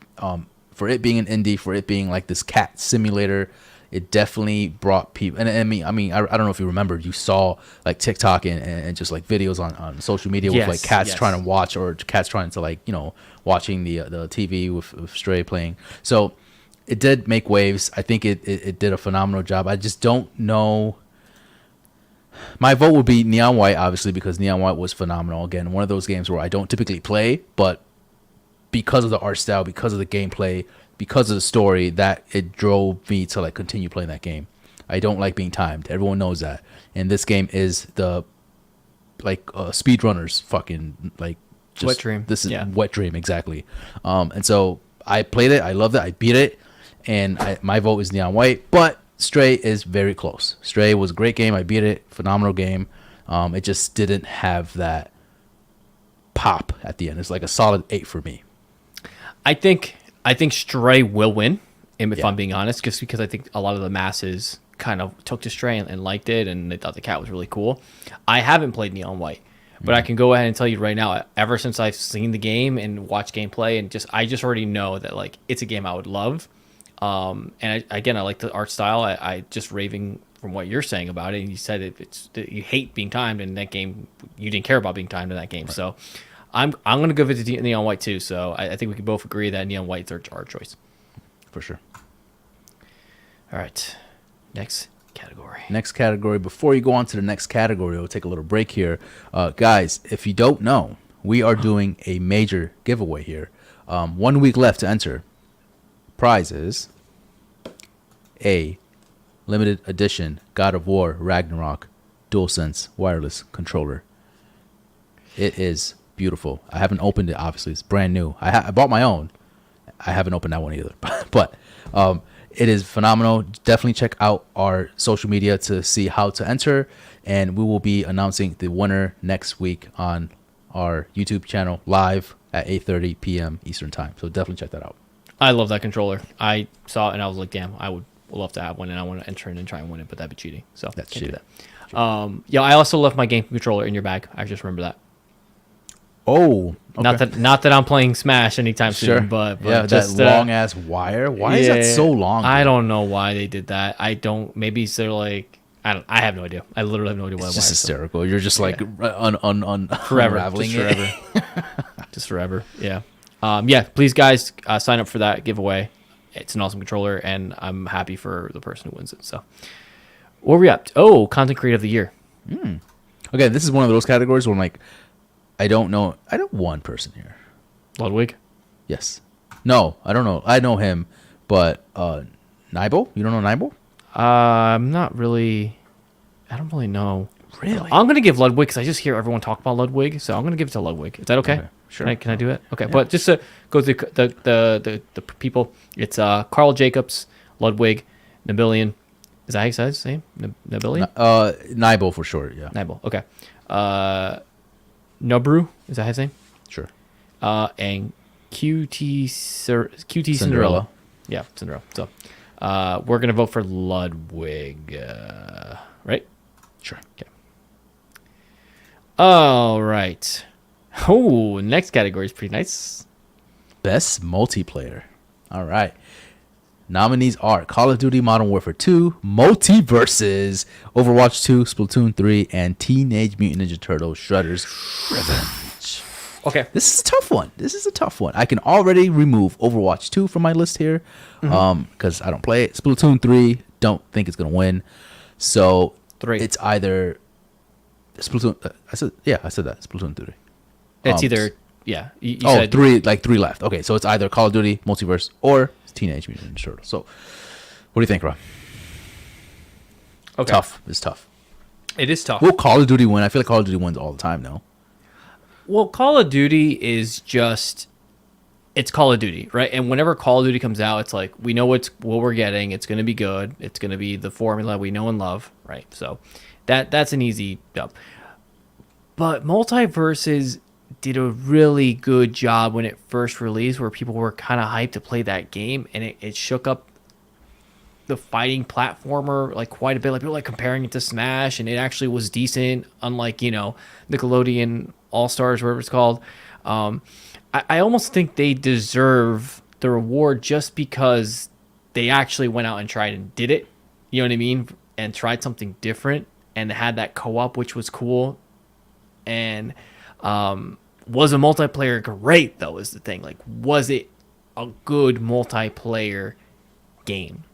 For it being an indie, for it being like this cat simulator, it definitely brought people. And I mean, I don't know if you remember, you saw like TikTok and just like videos on social media with like cats trying to watch, or cats trying to watching the TV with Stray playing. So it did make waves. I think it did a phenomenal job. I just don't know. My vote would be Neon White, obviously, because Neon White was phenomenal. Again, one of those games where I don't typically play, but because of the art style, because of the gameplay, because of the story, that it drove me to like continue playing that game. I don't like being timed. Everyone knows that. And this game is the speedrunners fucking like just wet dream. This is wet dream, exactly. And so I played it, I loved it, I beat it, and my vote is Neon White, but Stray is very close. Stray was a great game. I beat it. Phenomenal game. It just didn't have that pop at the end. It's like a solid 8 for me. I think Stray will win, if I'm being honest, just because I think a lot of the masses kind of took to Stray and liked it, and they thought the cat was really cool. I haven't played Neon White, but I can go ahead and tell you right now, ever since I've seen the game and watched gameplay, and I just already know that like it's a game I would love. And I like the art style. I just raving from what you're saying about it. And you said it's you hate being timed in that game. You didn't care about being timed in that game. Right. So I'm going to give it to Neon White too. So I think we can both agree that Neon White's our choice. For sure. All right. Next category. Before you go on to the next category, we'll take a little break here. Guys, if you don't know, we are doing a major giveaway here. 1 week left to enter. Prize is a limited edition God of War Ragnarok DualSense wireless controller. It is beautiful. I haven't opened it, obviously. It's brand new. I bought my own. I haven't opened that one either. But it is phenomenal. Definitely check out our social media to see how to enter. And we will be announcing the winner next week on our YouTube channel live at 8:30 p.m. Eastern Time. So definitely check that out. I love that controller. I saw it and I was like, damn, I would love to have one, and I want to enter in and try and win it, but that'd be cheating. So that's cheating. Cheating. I also left my game controller in your bag. I just remember that. Oh, okay. Not that I'm playing Smash anytime soon, but yeah, just, that long ass wire. Why is that so long? I don't know why they did that. Maybe they're like, I have no idea. I literally have no idea why. It's just so- hysterical. You're just like Forever. unraveling Just it. forever. Just forever. Yeah. Yeah. Please, guys, sign up for that giveaway. It's an awesome controller, and I'm happy for the person who wins it. So, where are we up? Oh, content creator of the year. Okay, this is one of those categories where I'm like, I don't know. I know one person here. Ludwig. Yes. No, I don't know. I know him, but Nibel? You don't know Nibel? I'm not really. I don't really know. Really? I'm gonna give Ludwig because I just hear everyone talk about Ludwig, so I'm gonna give it to Ludwig. Is that okay? Okay, sure. Can I do it? Okay, but just to go through the people, it's Carl Jacobs, Ludwig, Nabillion. Is that how you say his name? Nabillion? Nibel for short, yeah. Nibel. Okay. Nobru. Is that his name? Sure. And QT Cinderella. Cinderella. Yeah, Cinderella. So we're gonna vote for Ludwig, right? Sure. Okay. All right. Oh, next category is pretty nice. Best multiplayer. All right. Nominees are Call of Duty Modern Warfare 2, Multiverses, Overwatch 2, Splatoon 3, and Teenage Mutant Ninja Turtles Shredder's Revenge. Okay. This is a tough one. I can already remove Overwatch 2 from my list here because I don't play it. Splatoon 3, don't think it's going to win. So 3. it's either Splatoon. I said that. Splatoon 3. It's either you Oh, said 3 left. Okay, so it's either Call of Duty, Multiverse, or Teenage Mutant Ninja Turtles. So what do you think, Rob? okay. Tough. It's tough. It is tough. Will Call of Duty win? I feel like Call of Duty wins all the time now. Well, Call of Duty is just it's Call of Duty, right? And whenever Call of Duty comes out, it's like we know what we're getting. It's going to be good. It's going to be the formula we know and love, right? So that's an easy dub. But Multiverses did a really good job when it first released, where people were kind of hyped to play that game, and it shook up the fighting platformer like quite a bit. Like people like comparing it to Smash, and it actually was decent, unlike Nickelodeon All Stars, whatever it's called. I almost think they deserve the reward just because they actually went out and tried and did it. You know what I mean? And tried something different and had that co-op, which was cool. And was a multiplayer great though is the thing. Like, was it a good multiplayer game?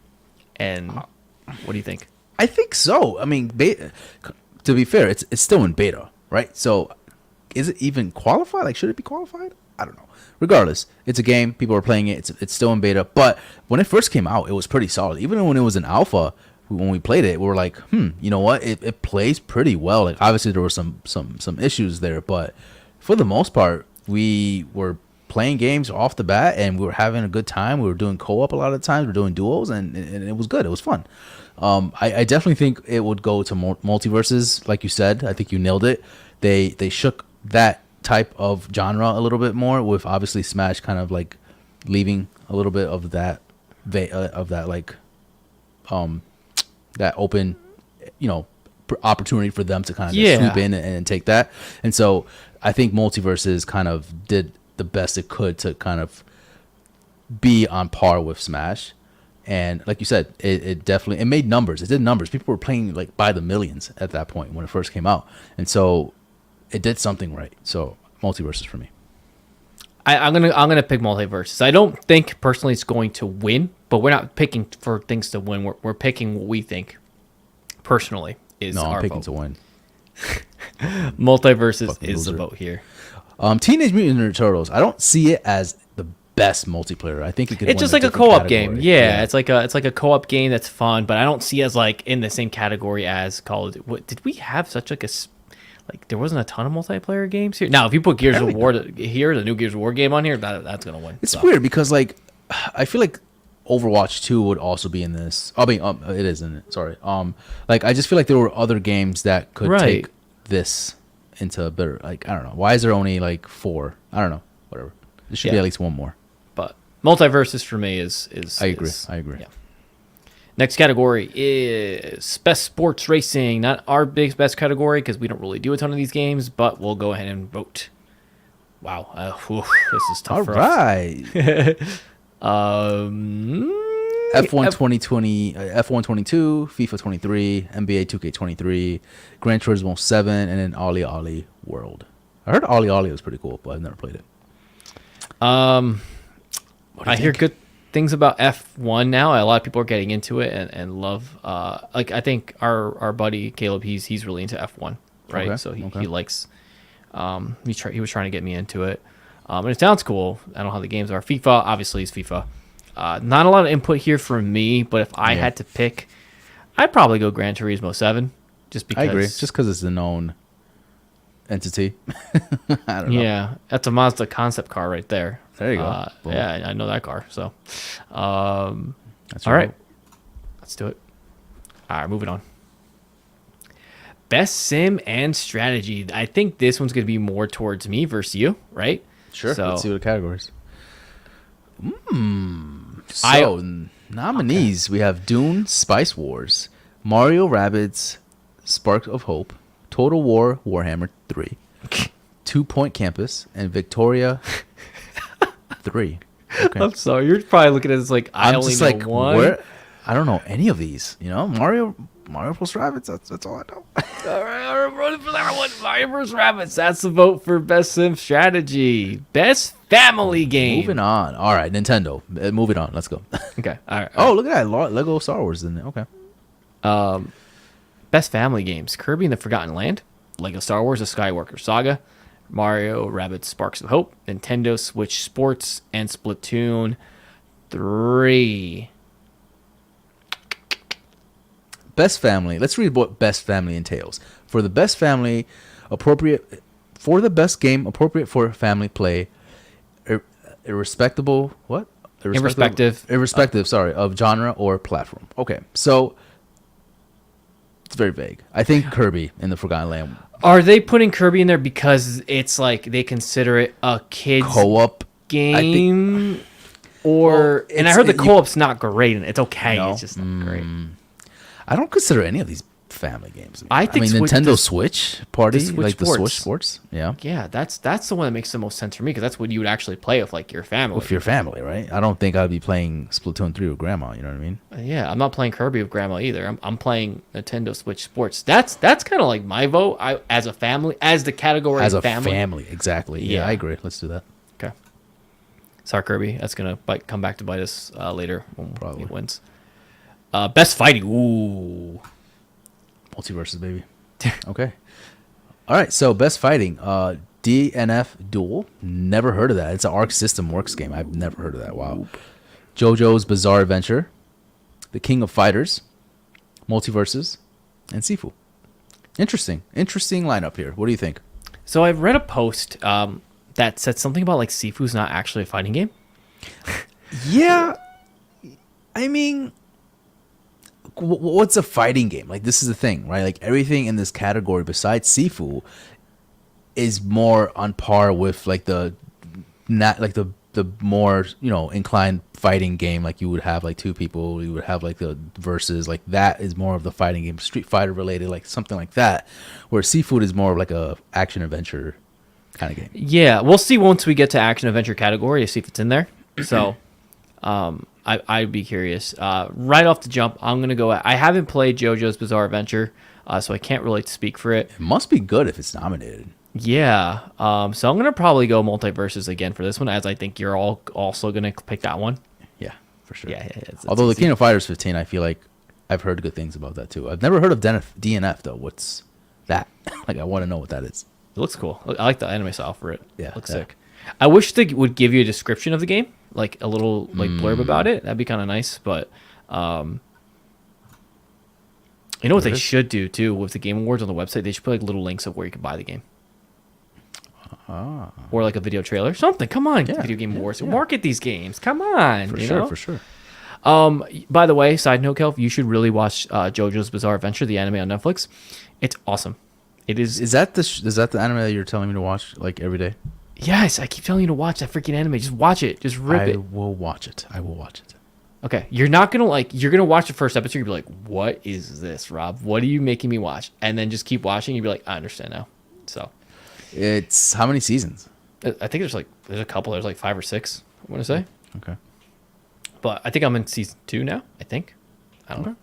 And what do you think? I think so. I mean, to be fair, it's still in beta, right? So is it even qualified? Like, should it be qualified? I don't know. Regardless, it's a game. People are playing it. It's still in beta. But when it first came out, it was pretty solid. Even when it was in alpha, when we played it, we were like, you know what? It plays pretty well. Like, obviously, there were some issues there. But for the most part, we were playing games off the bat, and we were having a good time. We were doing co-op a lot of times. We were doing duos, and it was good. It was fun. I definitely think it would go to Multiverses, like you said. I think you nailed it. They shook that type of genre a little bit more, with obviously Smash kind of like leaving a little bit of that like that open opportunity for them to kind of swoop in and take that. And so I think Multiverses kind of did the best it could to kind of be on par with Smash. And like you said, it definitely made numbers. It did numbers. People were playing like by the millions at that point when it first came out. And so it did something right. So Multiverses for me. I'm gonna pick Multiverses. I don't think personally it's going to win, but we're not picking for things to win. We're picking what we think personally is our I'm picking vote. to win. Multiverses Fucking is loser. the vote here. Teenage Mutant Ninja Turtles. I don't see it as the best multiplayer. I think it could. It's win just like a different co-op game. category. Yeah, it's like a co-op game that's fun, but I don't see it as like in the same category as Call of Duty. Did we have such like there wasn't a ton of multiplayer games here? Now, if you put Gears of War here, the new Gears of War game on here, that's gonna win. It's weird because like I feel like Overwatch 2 would also be in this. I mean, it is in it. Sorry. Like I just feel like there were other games that could take this into a better. Like I don't know. Why is there only like 4? I don't know. Whatever. There should be at least one more. But Multiverses for me is. I agree. Yeah. Next category is best sports racing. Not our best category because we don't really do a ton of these games, but we'll go ahead and vote. Wow, this is tough. All right. F1 2020, F1 22, FIFA 23, NBA 2K23, Gran Turismo 7, and then Ollie Ollie World. I heard Ollie Ollie was pretty cool, but I've never played it. I hear good things about F1 now. A lot of people are getting into it and love. Like I think our buddy Caleb, he's really into F1, right? Okay, So he okay. likes. He was trying to get me into it, and it sounds cool. I don't know how the games are. FIFA obviously is FIFA. Not a lot of input here from me, but if I had to pick, I'd probably go Gran Turismo 7, just because. I agree, just because it's a known entity. I don't know. Yeah, that's a Mazda concept car right there. There you go. Boom. Yeah, I know that car. So, That's all right, vote. let's do it. All right, moving on. Best sim and strategy. I think this one's going to be more towards me versus you, right? Sure. So, Let's see what the categories. So, nominees, we have Dune, Spice Wars, Mario Rabbids, Sparks of Hope, Total War Warhammer 3, 2 Point Campus, and Victoria 3. Okay. I'm sorry. You're probably looking at this like I I'm only just know like, one. where? I don't know any of these. You know, Mario plus Rabbids. That's all I know. All right, I'm running for that one. Mario vs. Rabbids. That's the vote for best sim strategy. Best family game. Moving on. All right, Nintendo. Moving on. Let's go. Okay. All right. Oh, look at that. Lego Star Wars in there. Okay. Best family games: Kirby and the Forgotten Land, Lego Star Wars: The Skywalker Saga, Mario Rabbids Sparks of Hope, Nintendo Switch Sports, and Splatoon 3. Best family. Let's read what best family entails. For the best family, appropriate for the best game, appropriate for family play, irrespective. What? Irrespective. Sorry, of genre or platform. Okay, so it's very vague. I think Kirby in the Forgotten Land Are they putting Kirby in there because it's like they consider it a kids co-op game? Or Well, and I heard the co-op's not great and it's okay. No? It's just not great. I don't consider any of these family games. I think Nintendo Switch Party, Switch like the Sports. Switch Sports. Yeah, Yeah, that's the one that makes the most sense for me because that's what you would actually play with like your family. with your family, right? I don't think I'd be playing Splatoon 3 with Grandma. You know what I mean? Yeah, I'm not playing Kirby with Grandma either. I'm playing Nintendo Switch Sports. That's kind of like my vote. As a family, as the category As of a family. family, exactly. Yeah, Yeah. I agree. Let's do that. Okay. Sorry, Kirby. That's gonna come back to bite us later when Probably. he wins. Best fighting. Ooh. Multiverses, baby. Okay. All right. So best fighting. DNF Duel. Never heard of that. It's an Arc System Works game. I've never heard of that. Wow. JoJo's Bizarre Adventure. The King of Fighters. Multiverses. And Sifu. Interesting lineup here. What do you think? So I've read a post that said something about like Sifu's not actually a fighting game. Yeah. I mean, what's a fighting game? Like, this is the thing, right? Like, everything in this category besides Sifu is more on par with like the more, inclined fighting game. Like, you would have like two people, you would have like the versus, like that is more of the fighting game, Street Fighter related, like something like that. Where Seafood is more of like a action adventure kind of game. Yeah, we'll see once we get to action adventure category to see if it's in there. So, I'd be curious. Right off the jump, I'm gonna go. I haven't played JoJo's Bizarre Adventure, so I can't really speak for it. It must be good if it's nominated. Yeah. So I'm gonna probably go multiverses again for this one, as I think you're all also gonna pick that one. Yeah, for sure. Yeah. It's Although the easy. King of Fighters 15, I feel like I've heard good things about that too. I've never heard of DNF though. What's that? Like, I want to know what that is. It looks cool. I like the anime style for it. Yeah, Looks yeah. sick. I wish they would give you a description of the game, like a little like blurb about it. That'd be kind of nice. But you know what they should do too with the Game Awards on the website? They should put like little links of where you can buy the game. Or like a video trailer, something. Come on, Yeah, Video Game yeah, Awards, yeah. market these games. Come on, For you sure, know? for sure. By the way, side note, Kelv, you should really watch JoJo's Bizarre Adventure, the anime on Netflix. It's awesome. It is. Is that the anime that you're telling me to watch like every day? Yes, I keep telling you to watch that freaking anime. Just watch it. Just rip I it. will watch it. I will watch it. Okay, you're not gonna like. You're gonna watch the first episode. You'll be like, "What is this, Rob? What are you making me watch?" And then just keep watching. You'll be like, "I understand now." So, It's how many seasons? I think there's a couple. There's like 5 or 6. I want to say. Okay. But I think I'm in season 2 now. I think. I don't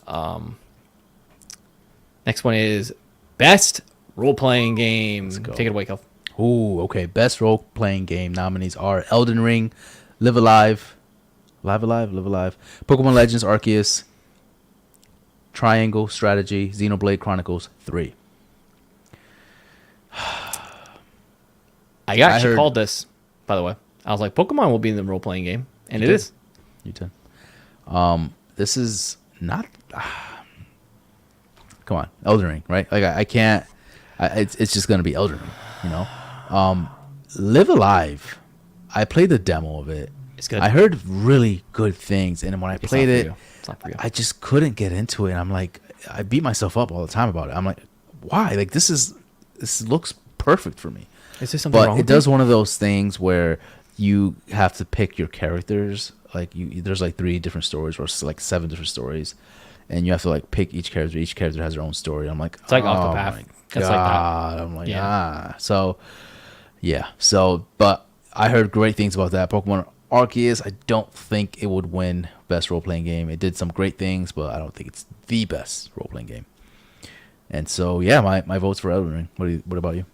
know. Next one is best role-playing game. Let's go. Take it away, Kel. Ooh, okay. Best role-playing game nominees are Elden Ring, Live Alive, Pokemon Legends Arceus, Triangle Strategy, Xenoblade Chronicles 3. I actually called this, by the way. I was like, Pokemon will be in the role-playing game, and it is. You did. This is not. Come on, Elden Ring, right? Like I can't. It's just gonna be Elden Ring, you know. Live Alive. I played the demo of it. It's good. I heard really good things, and when I played it, It's not for you. I just couldn't get into it. And I'm like, I beat myself up all the time about it. I'm like, why? Like this looks perfect for me. Is there something But wrong it with does one of those things where you have to pick your characters. Like there's like 3 different stories, or like 7 different stories, and you have to like pick each character. Each character has their own story. I'm like, It's like oh Octopath. my It's like that. God. I'm like, Yeah. So, yeah. So, but I heard great things about that. Pokemon Arceus, I don't think it would win best role playing game. It did some great things, but I don't think it's the best role playing game. And so, yeah, my vote's for Elden Ring. What about you?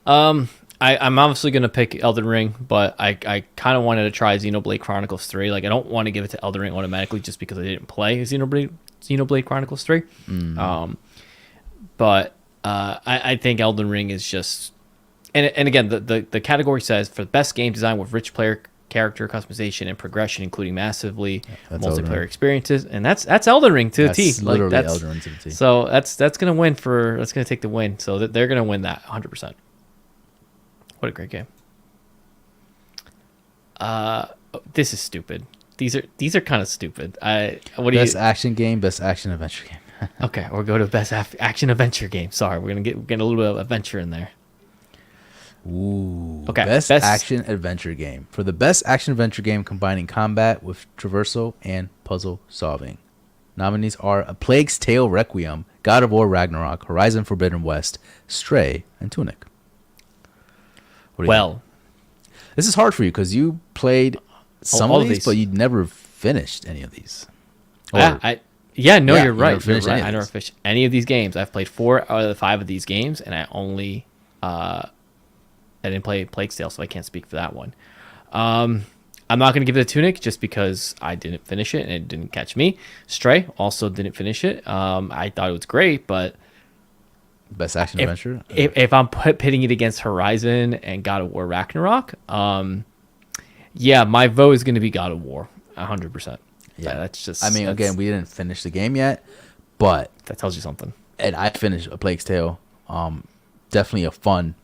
I'm obviously going to pick Elden Ring, but I kind of wanted to try Xenoblade Chronicles 3. Like, I don't want to give it to Elden Ring automatically just because I didn't play Xenoblade Chronicles 3. But I think Elden Ring is just... And again, the category says, for best game design with rich player character customization and progression, including massively multiplayer experiences. And that's Elden Ring to the T. That's literally Elden Ring to the T. So that's going to win that's going to take the win. So they're going to win that 100%. What a great game. This is stupid. These are kind of stupid. Best action game, best action adventure game. Okay, we'll go to best action adventure game. Sorry, we're gonna get a little bit of adventure in there. Ooh. Okay. Best action adventure game. For the best action adventure game combining combat with traversal and puzzle solving, nominees are A Plague's Tale: Requiem, God of War: Ragnarok, Horizon Forbidden West, Stray, and Tunic. Well, this is hard for you because you played some all of of these, these. but you never finished any of these. you're right. you You're never right. finished any of I never these. finished any of these games. I've played 4 out of the 5 of these games, and I only I didn't play Plague Tale, so I can't speak for that one. I'm not going to give it a Tunic just because I didn't finish it and it didn't catch me. Stray also didn't finish it. I thought it was great, but Best action adventure. if I'm pitting it against Horizon and God of War Ragnarok, yeah, my vote is going to be God of War, 100%. Yeah, that's just. I mean, again, we didn't finish the game yet, but that tells you something. and I finished A Plague's Tale. Definitely a fun,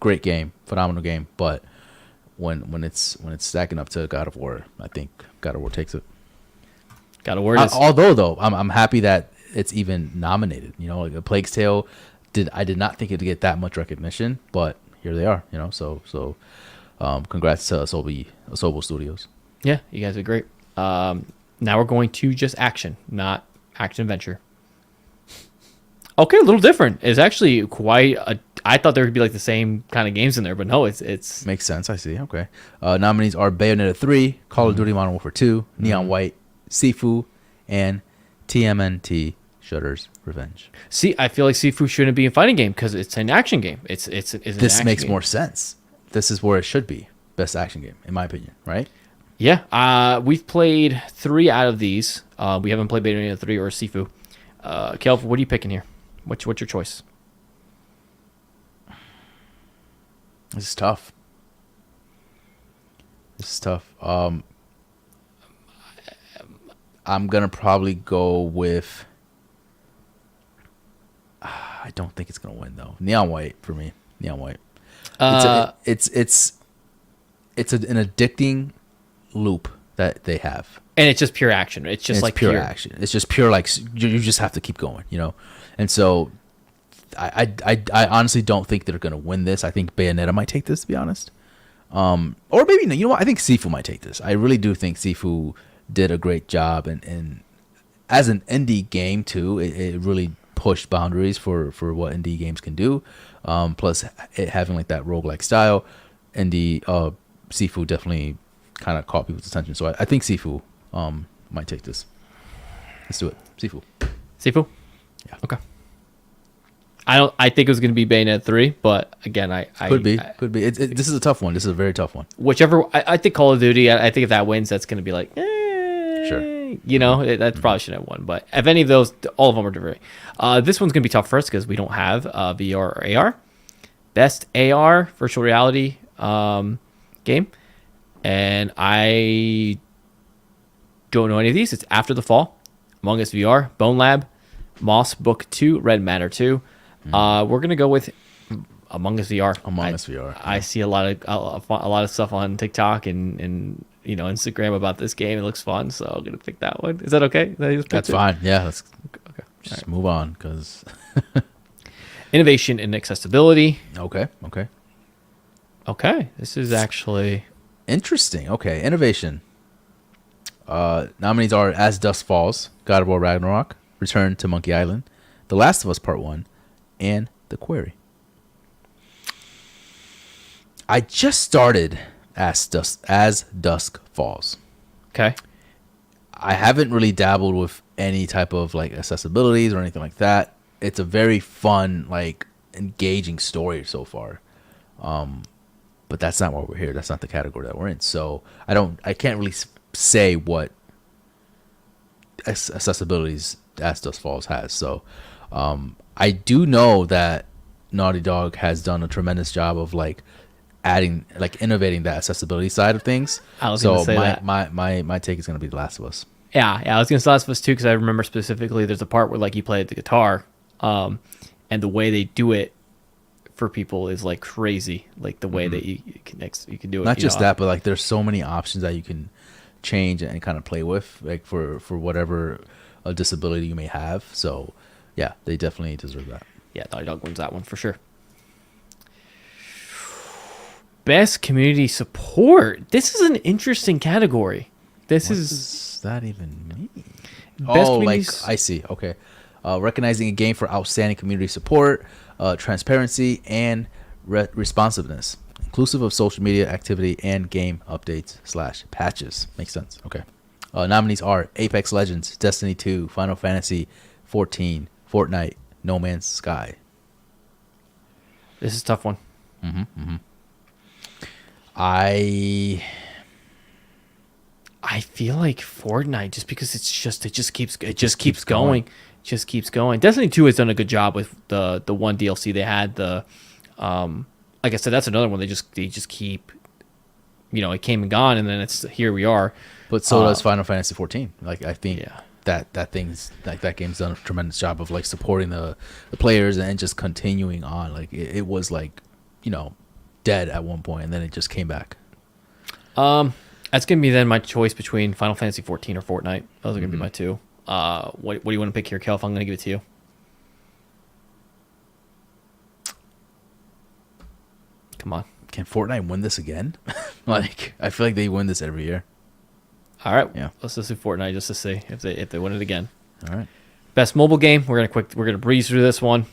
great game, phenomenal game. But when it's stacking up to God of War, I think God of War takes it. God of War is. Although though, I'm happy that it's even nominated. You know, like A Plague's Tale I did not think it'd get that much recognition, but here they are. You know, so congrats to Asobo Studios. Yeah, you guys are great. Now we're going to just action, not action adventure. Okay, a little different. It's actually quite I thought there would be like the same kind of games in there, but no, it's Makes sense. I see. Okay. Nominees are Bayonetta 3, Call of Duty Modern Warfare 2, Neon White, Sifu, and TMNT Shudder's Revenge. See, I feel like Sifu shouldn't be a fighting game because it's an action game. It's an This action makes game. more sense. This is where it should be. Best action game, in my opinion, right? Yeah, we've played 3 out of these. We haven't played Bayonetta 3 or Sifu. Kelv, what are you picking here? What's your choice? This is tough. I'm gonna probably go with. I don't think it's gonna win though. Neon White for me. Neon White. It's an addicting loop that they have. And it's just pure action. It's just It's like pure action. It's just pure like you just have to keep going, you know. And so, I honestly don't think they're gonna win this. I think Bayonetta might take this, to be honest. Or maybe no. You know what? I think Sifu might take this. I really do think Sifu did a great job, and as an indie game too, it really pushed boundaries for what indie games can do. Plus, it having like that roguelike style, indie Sifu definitely kind of caught people's attention. So I think Sifu might take this. Let's do it. Sifu. Sifu? Yeah. Okay. I think it was going to be Bayonetta 3, but again, Could be. This is a tough one. This is a very tough one. Whichever, I think Call of Duty, I think if that wins, that's going to be like, Sure. You know, that probably shouldn't have won. But if any of those, all of them are different. This one's going to be tough for us because we don't have VR or AR. Best AR, virtual reality game. And I don't know any of these. It's After the Fall, Among Us VR, Bone Lab, Moss Book 2, Red Matter 2. We're gonna go with Among Us VR. Among Us VR. Yeah. I see a lot of stuff on TikTok and Instagram about this game. It looks fun, so I'm gonna pick that one. Is that okay? That's fine. Yeah, let's Okay. just move on because. Innovation and accessibility. Okay. Okay, this is actually Interesting. Okay, innovation. Nominees are As Dusk Falls, God of War Ragnarok, Return to Monkey Island, The Last of Us Part 1, and The Quarry. I just started As Dusk Falls. okay. I haven't really dabbled with any type of like accessibilities or anything like that. It's a very fun, like engaging story so far. But that's not why we're here. That's not the category that we're in. So I can't really say what accessibilities As Dusk Falls has. So I do know that Naughty Dog has done a tremendous job of like innovating that accessibility side of things. I was gonna say that. My take is gonna be The Last of Us. Yeah, I was gonna say Last of Us 2 because I remember specifically there's a part where like you play the guitar, and the way they do it for people is like crazy. Like the way that you can do it. Not just that, but like there's so many options that you can change and kind of play with, like for whatever disability you may have. So yeah, they definitely deserve that. Yeah, Naughty Dog wins that one for sure. Best community support. This is an interesting category. What does that even mean? Best Oh, community like I see. Okay, recognizing a game for outstanding community support, transparency, and responsiveness, inclusive of social media activity and game updates / patches. Makes sense. Okay. Nominees are Apex Legends, Destiny 2, Final Fantasy 14, Fortnite, No Man's Sky. This is a tough one. I feel like Fortnite just because it just keeps going. Destiny 2 has done a good job with the one DLC they had. Like I said, that's another one they just keep, it came and gone, and then it's here we are. But so does Final Fantasy 14. Like I think Yeah. that thing's like that game's done a tremendous job of like supporting the players and just continuing on. Like it was like, dead at one point and then it just came back. That's gonna be then my choice between Final Fantasy 14 or Fortnite. Those are gonna be my two. What do you want to pick here, Kelf? I'm gonna give it to you. Come on. Can Fortnite win this again? Like I feel like they win this every year. All right. Yeah. Let's just do Fortnite just to see if they win it again. All right. Best mobile game. We're gonna breeze through this one,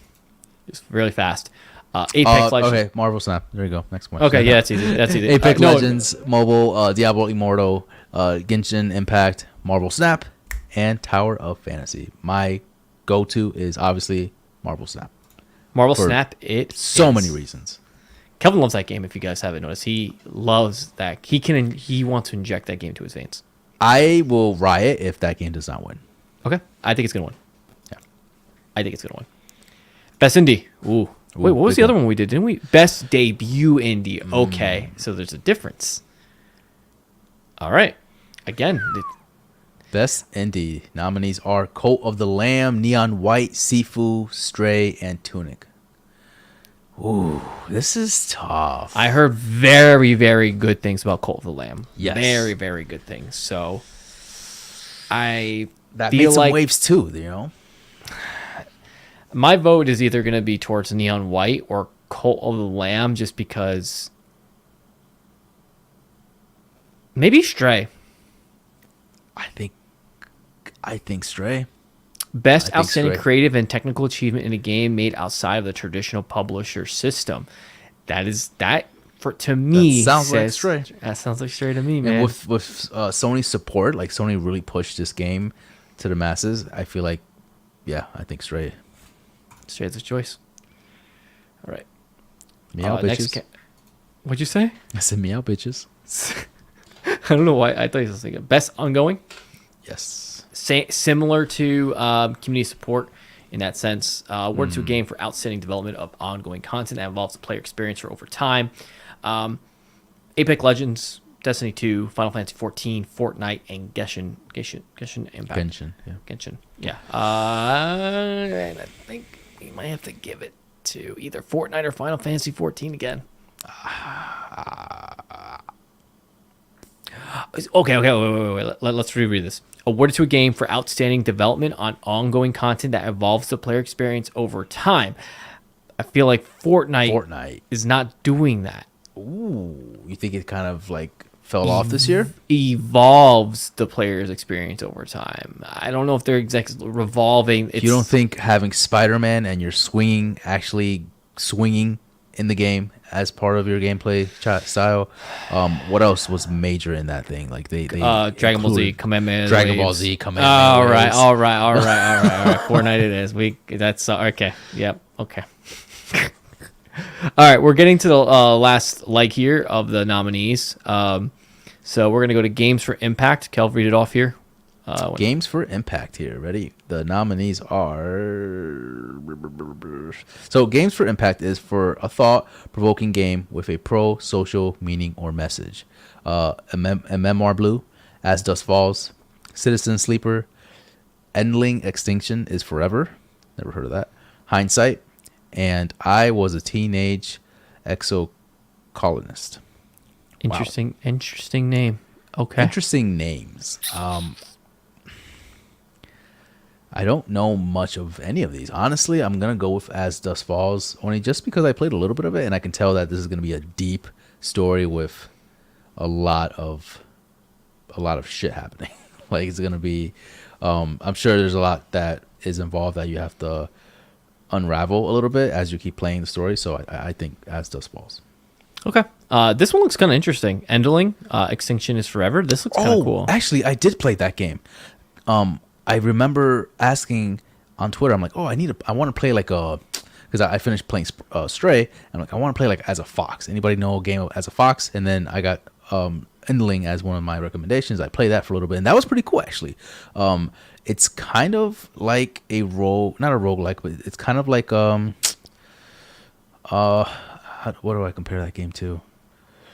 just really fast. Apex Legends. Okay, Marvel Snap. There you go. Next one. Okay, yeah, that's easy. Apex No, Legends, mobile, Diablo Immortal, Genshin Impact, Marvel Snap, and Tower of Fantasy. My go-to is obviously Marvel Snap. Marvel for Snap. Many reasons. Kelvin loves that game. If you guys haven't noticed, he loves that. He wants to inject that game into his veins. I will riot if that game does not win. Okay, I think it's gonna win. Yeah. I think it's gonna win. Best indie. Ooh. Wait, what was the other one we did? Didn't we? Best debut indie. Okay, so there's a difference. All right. Again, Best indie nominees are Cult of the Lamb, Neon White, Sifu, Stray, and Tunic. Ooh, this is tough. I heard very, very good things about Cult of the Lamb. Yes. Very, very good things. So I that feel made some like waves too, my vote is either going to be towards Neon White or Cult of the Lamb, just because maybe Stray. I think Stray. Best I think outstanding Stray. creative and technical achievement in a game made outside of the traditional publisher system. That to me, sounds like Stray. That sounds like Stray to me, man. And with Sony's support, like Sony really pushed this game to the masses. I feel like, yeah, I think Stray. Stray's a choice. All right. Meow bitches. What'd you say? I said meow bitches. I don't know why. I thought you were thinking best ongoing. Yes. Similar to community support in that sense. Award to a game for outstanding development of ongoing content that involves the player experience for over time. Apex Legends, Destiny 2, Final Fantasy 14, Fortnite, and Genshin Impact. Genshin. Yeah. And I think we might have to give it to either Fortnite or Final Fantasy 14 again. Okay, wait. Let's reread this. Awarded to a game for outstanding development on ongoing content that evolves the player experience over time. I feel like Fortnite is not doing that. Ooh, you think it kind of like fell off this year? Evolves the player's experience over time. I don't know if they're exactly revolving. You don't think having Spider-Man and you're actually swinging in the game as part of your gameplay style? What else was major in that thing? Like they Dragon Ball Z Kamehameha. Dragon Ball Z Kamehameha. All right. Fortnite it is. That's okay. Yep. Okay. All right, we're getting to the last leg here of the nominees. So we're gonna go to Games for Impact. Kel, read it off here. Games for Impact here. Ready? The nominees are... So Games for Impact is for a thought-provoking game with a pro-social meaning or message. A Memoir Blue, As Dusk Falls, Citizen Sleeper, Endling Extinction is Forever. Never heard of that. Hindsight. And I Was a Teenage Exocolonist. Interesting name. Okay. Interesting names. I don't know much of any of these. Honestly, I'm going to go with As Dusk Falls, only just because I played a little bit of it, and I can tell that this is going to be a deep story with a lot of shit happening. Like, it's going to be... I'm sure there's a lot that is involved that you have to unravel a little bit as you keep playing the story, so I think As Dusk Falls. Okay. This one looks kind of interesting. Endling, Extinction is Forever. This looks kind of cool. Actually, I did play that game. I remember asking on Twitter, I'm like, I want to play like because I finished playing Stray, and like I want to play like as a fox. Anybody know a game as a fox? And then I got Endling as one of my recommendations. I played that for a little bit, and that was pretty cool actually. It's kind of like not a roguelike, but it's kind of like what do I compare that game to?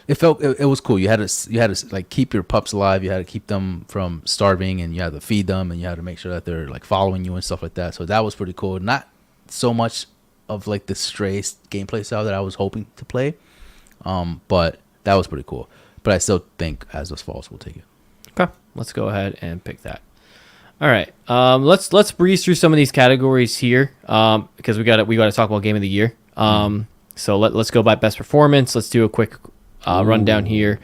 It was cool. You had to like keep your pups alive. You had to keep them from starving, and you had to feed them, and you had to make sure that they're like following you and stuff like that. So that was pretty cool. Not so much of like the Stray gameplay style that I was hoping to play, but that was pretty cool. But I still think As Dusk Falls will take it. Okay, let's go ahead and pick that. All right, let's breeze through some of these categories here because we got to talk about Game of the Year. So let's go by best performance. Let's do a quick rundown here.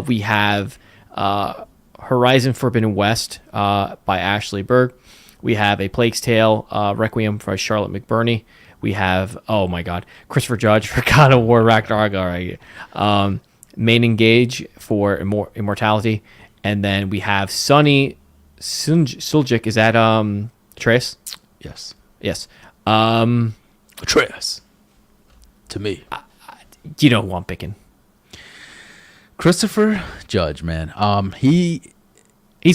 We have Horizon Forbidden West by Ashley Berg. We have A Plague's Tale, Requiem by Charlotte McBurney. We have, oh my God, Christopher Judge for God of War Ragnarok. All right. Main Engage for Immortality. And then we have Sunny Suljic. Is that Atreus? Yes. Yes. Atreus. To me. You know who I'm picking. Christopher Judge, man. He's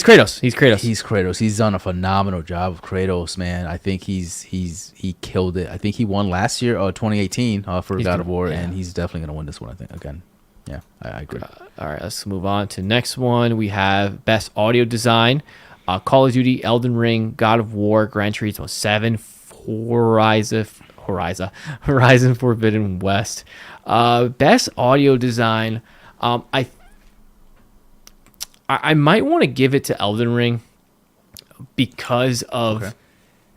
Kratos. He's Kratos. He's done a phenomenal job of Kratos, man. I think he killed it. I think he won last year, 2018, for God of War, and he's definitely gonna win this one. I think again. Yeah, I agree. All right, let's move on to next one. We have best audio design: Call of Duty, Elden Ring, God of War, Gran Turismo 7, Horizon Forbidden West. Best audio design. I might want to give it to Elden Ring because of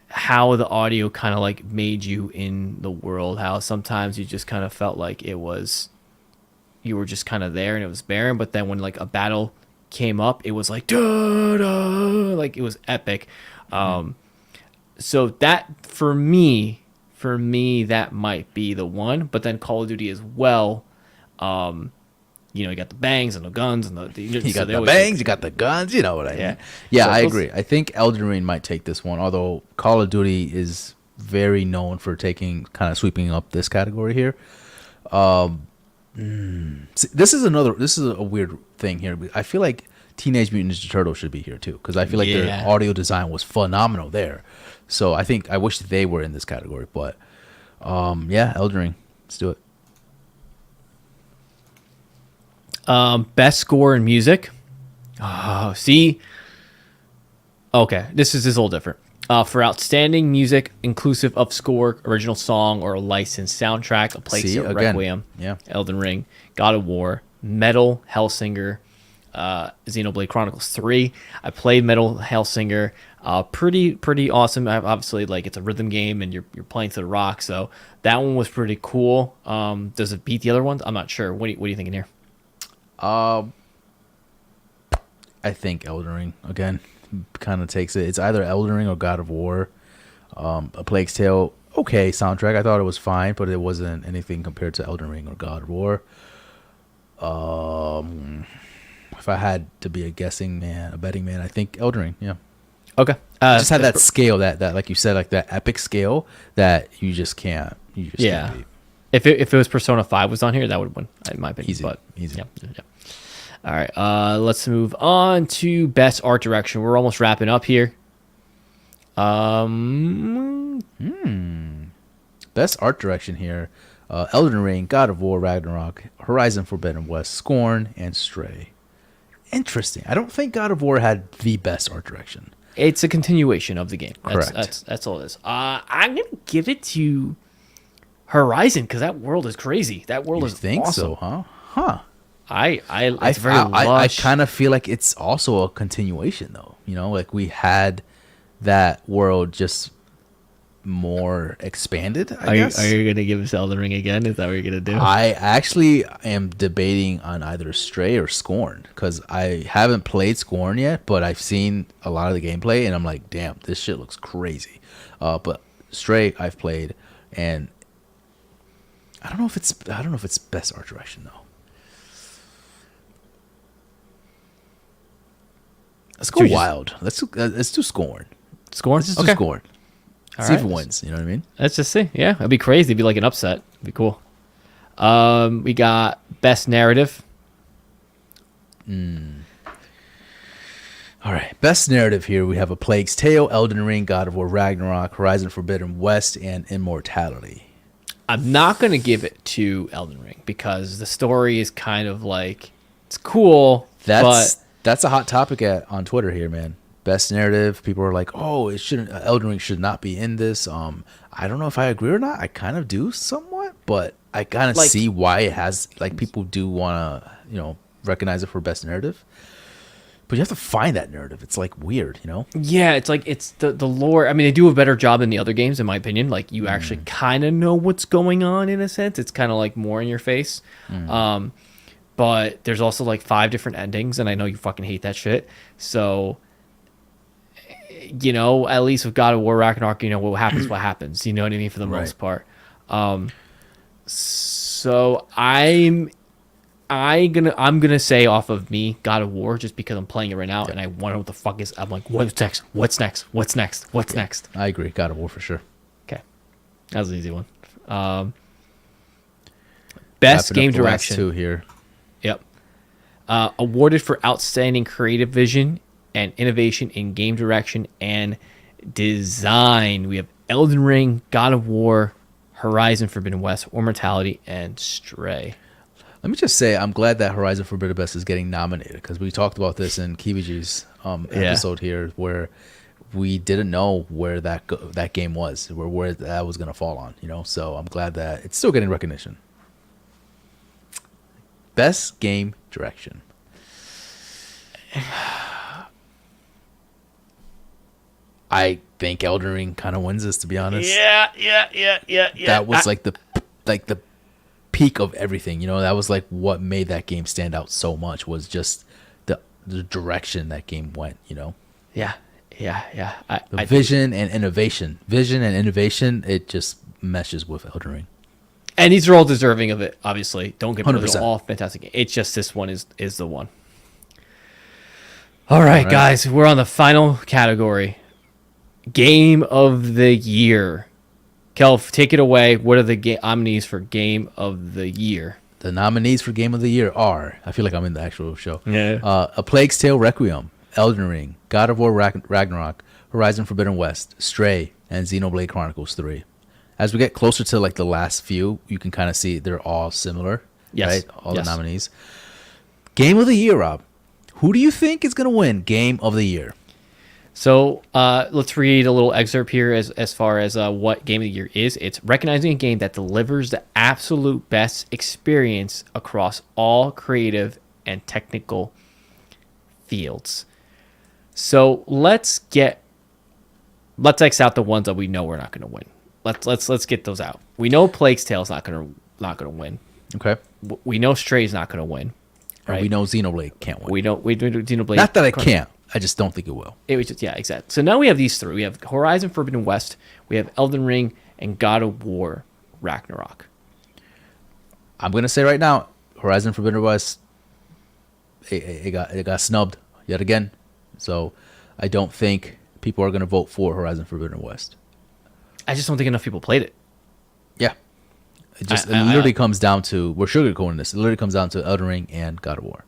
how the audio kind of like made you in the world. How sometimes you just kind of felt like you were just kind of there and it was barren. But then when like a battle came up, it was like like it was epic. So that for me, that might be the one. But then Call of Duty as well. You got the bangs and the guns and you got the bangs, you got the guns. You know what I mean? Yeah, So I agree. I think Elden Ring might take this one, although Call of Duty is very known for sweeping up this category here. See, this is a weird thing here. I feel like Teenage Mutant Ninja Turtles should be here too, because I feel like their audio design was phenomenal there. So I wish they were in this category, but Elden Ring, let's do it. Best score in music. Oh, see. Okay, this is a little different. For outstanding music, inclusive of score, original song, or a licensed soundtrack, A Plague Tale: Requiem, Elden Ring, God of War, Metal Hellsinger, Xenoblade Chronicles 3. I played Metal Hellsinger. Pretty awesome. Obviously, it's a rhythm game, and you're playing to the rock, so that one was pretty cool. Does it beat the other ones? I'm not sure. What are you thinking here? I think Elden Ring again kind of takes it. It's either Elden Ring or God of War. A Plague's Tale, okay soundtrack. I thought it was fine, but it wasn't anything compared to Elden Ring or God of War. If I had to be a betting man, I think Elden Ring. Yeah. Okay. Just had that scale that like you said, like that epic scale that you just can't. Can't beat. If it was Persona 5 was on here, that would win, in my opinion. Easy. Yeah. All right. Let's move on to best art direction. We're almost wrapping up here. Best art direction here: Elden Ring, God of War, Ragnarok, Horizon Forbidden West, Scorn, and Stray. Interesting. I don't think God of War had the best art direction. It's a continuation of the game. Correct. That's all it is. I'm gonna give it to Horizon because that world is crazy. That world is think awesome. So, huh? I kind of feel like it's also a continuation, though. Like we had that world just more expanded. I guess. Are you gonna give us Elden Ring again? Is that what you're gonna do? I actually am debating on either Stray or Scorn because I haven't played Scorn yet, but I've seen a lot of the gameplay, and I'm like, damn, this shit looks crazy. But Stray I've played, and I don't know if it's best art direction though. Let's go wild. Let's do Scorn. Scorn? Let's just do Scorn. See if it wins. You know what I mean? Let's just see. Yeah, it'd be crazy. It'd be like an upset. It'd be cool. We got best narrative. All right. Best narrative here. We have A Plague's Tale, Elden Ring, God of War, Ragnarok, Horizon Forbidden West, and Immortality. I'm not going to give it to Elden Ring because the story is kind of like, it's cool, That's a hot topic on Twitter here, man. Best narrative. People are like, oh, Elden Ring should not be in this. I don't know if I agree or not. I kind of do somewhat, but I kind of see why it has, people do want to, recognize it for best narrative. But you have to find that narrative. It's weird, Yeah, it's the lore. I mean, they do a better job than the other games, in my opinion. You actually kind of know what's going on in a sense. It's kind of more in your face. But there's also 5 different endings, and I know you fucking hate that shit. So, at least with God of War Ragnarok, what happens. You know what I mean, for the most part. So I'm gonna say off of me God of War just because I'm playing it right now and I wonder what the fuck is. I'm like, what's next? I agree. God of War for sure. Okay, that was an easy one. Best game direction. 2 here. Yep. Awarded for outstanding creative vision and innovation in game direction and design. We have Elden Ring, God of War, Horizon Forbidden West, Immortality, and Stray. Let me just say, I'm glad that Horizon Forbidden West is getting nominated because we talked about this in Kiwiji's episode here, where we didn't know where that game was, where that was going to fall on. So I'm glad that it's still getting recognition. Best game direction. I think Elden Ring kind of wins this, to be honest. Yeah. That was the peak of everything. That was what made that game stand out so much was just the direction that game went. Yeah. Vision and innovation. It just meshes with Elden Ring. And these are all deserving of it, obviously. Don't get me wrong, 100%. they're all fantastic. It's just this one is the one. All right, guys, we're on the final category. Game of the Year. Kelv, take it away. What are the nominees for Game of the Year? The nominees for Game of the Year are, I feel like I'm in the actual show. Yeah. A Plague's Tale Requiem, Elden Ring, God of War Ragnarok, Horizon Forbidden West, Stray, and Xenoblade Chronicles 3. As we get closer to like the last few, you can kind of see they're all similar. Yes. Right? All Yes. the nominees. Game of the Year, Rob. Who do you think is going to win Game of the Year? So let's read a little excerpt here as far as what Game of the Year is. It's recognizing a game that delivers the absolute best experience across all creative and technical fields. So let's X out the ones that we know we're not going to win. Let's get those out. We know Plague's Tale is not going to win. Okay. We know Stray is not going to win. Right? We know Xenoblade can't win. We do Xenoblade. Not that I can't. I just don't think it will. It was just, yeah, exactly. So now we have these three. We have Horizon Forbidden West, we have Elden Ring, and God of War Ragnarok. I'm going to say right now, Horizon Forbidden West, it got snubbed yet again. So I don't think people are going to vote for Horizon Forbidden West. I just don't think enough people played it. Yeah. It literally comes down to, we're sugarcoating this. It literally comes down to Elden Ring and God of War.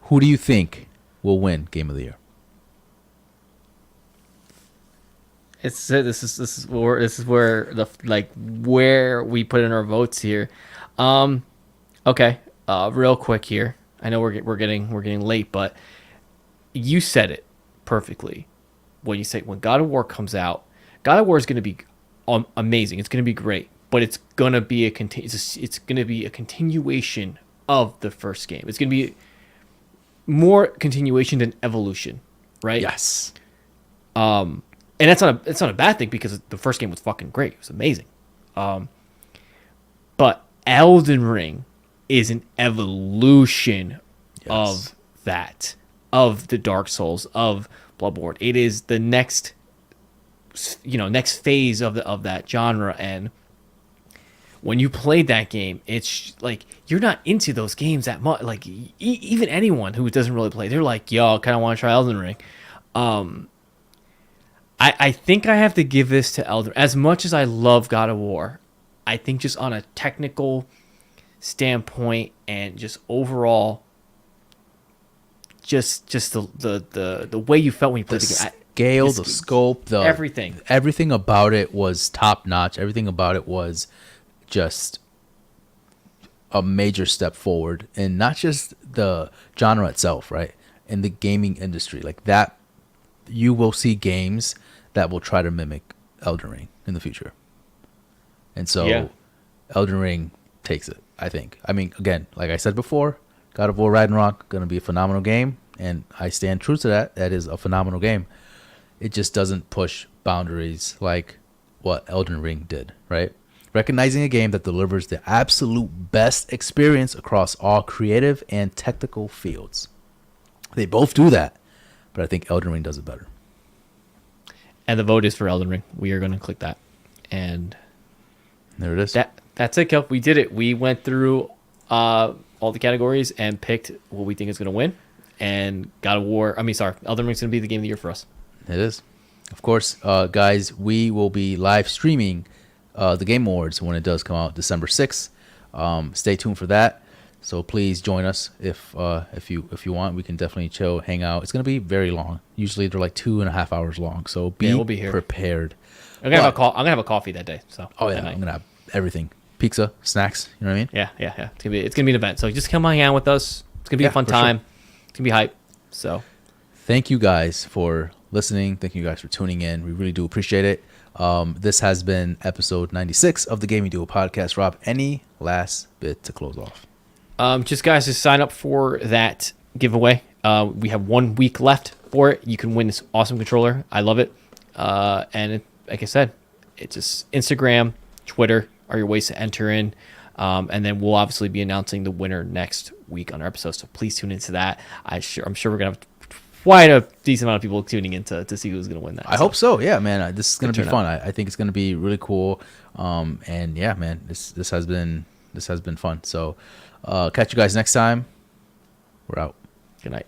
Who do you think will win Game of the Year? This is where where we put in our votes here. Okay. Real quick here. I know we're getting late, but you said it perfectly. When you say when God of War comes out, God of War is going to be amazing. It's going to be great, but it's going to be it's going to be a continuation of the first game. It's going to be more continuation than evolution, right? Yes. And it's not a bad thing because the first game was fucking great. It was amazing. But Elden Ring is an evolution of that, of the Dark Souls, of Bloodborne. It is the next phase of that genre. And when you played that game, it's like you're not into those games that much. Like even anyone who doesn't really play, they're like, "Yo, I kind of want to try Elden Ring." I think I have to give this to Elden. As much as I love God of War, I think just on a technical standpoint and just overall, just the way you felt when you played the game. Scale, the scope, everything about it was top notch. Everything about it was just a major step forward, and not just the genre itself, right? In the gaming industry, like that, you will see games that will try to mimic Elden Ring in the future. And so Elden Ring takes it, I think. I mean, again, like I said before, God of War Ragnarok going to be a phenomenal game, and I stand true to that. That is a phenomenal game. It just doesn't push boundaries like what Elden Ring did, right? Recognizing a game that delivers the absolute best experience across all creative and technical fields. They both do that, but I think Elden Ring does it better. And the vote is for Elden Ring. We are going to click that. And there it is. That's it, Kel. We did it. We went through all the categories and picked what we think is going to win. And Elden Ring's going to be the game of the year for us. It is. Of course, guys, we will be live streaming the Game Awards when it does come out December 6th. Stay tuned for that. So please join us if you want. We can definitely chill, hang out. It's gonna be very long. Usually they're like 2.5 hours long. So we'll be here. Prepared. I'm gonna have a coffee that day. So I'm gonna have everything: pizza, snacks. You know what I mean? Yeah. It's gonna be an event. So just come hang out with us. It's gonna be a fun time. Sure. It's gonna be hype. So thank you guys for listening. Thank you guys for tuning in. We really do appreciate it. This has been episode 96 of the Gaming Duo podcast. Rob, any last bit to close off? Just sign up for that giveaway. We have 1 week left for it. You can win this awesome controller. I love it. Like I said, it's just Instagram, Twitter are your ways to enter in. And then we'll obviously be announcing the winner next week on our episode. So please tune into that. I'm sure we're going to have quite a decent amount of people tuning in to see who's going to win that. I hope so. Yeah, man. This is gonna be turnout. fun. I think it's gonna be really cool. And yeah, man, this has been fun. So, catch you guys next time. We're out. Good night.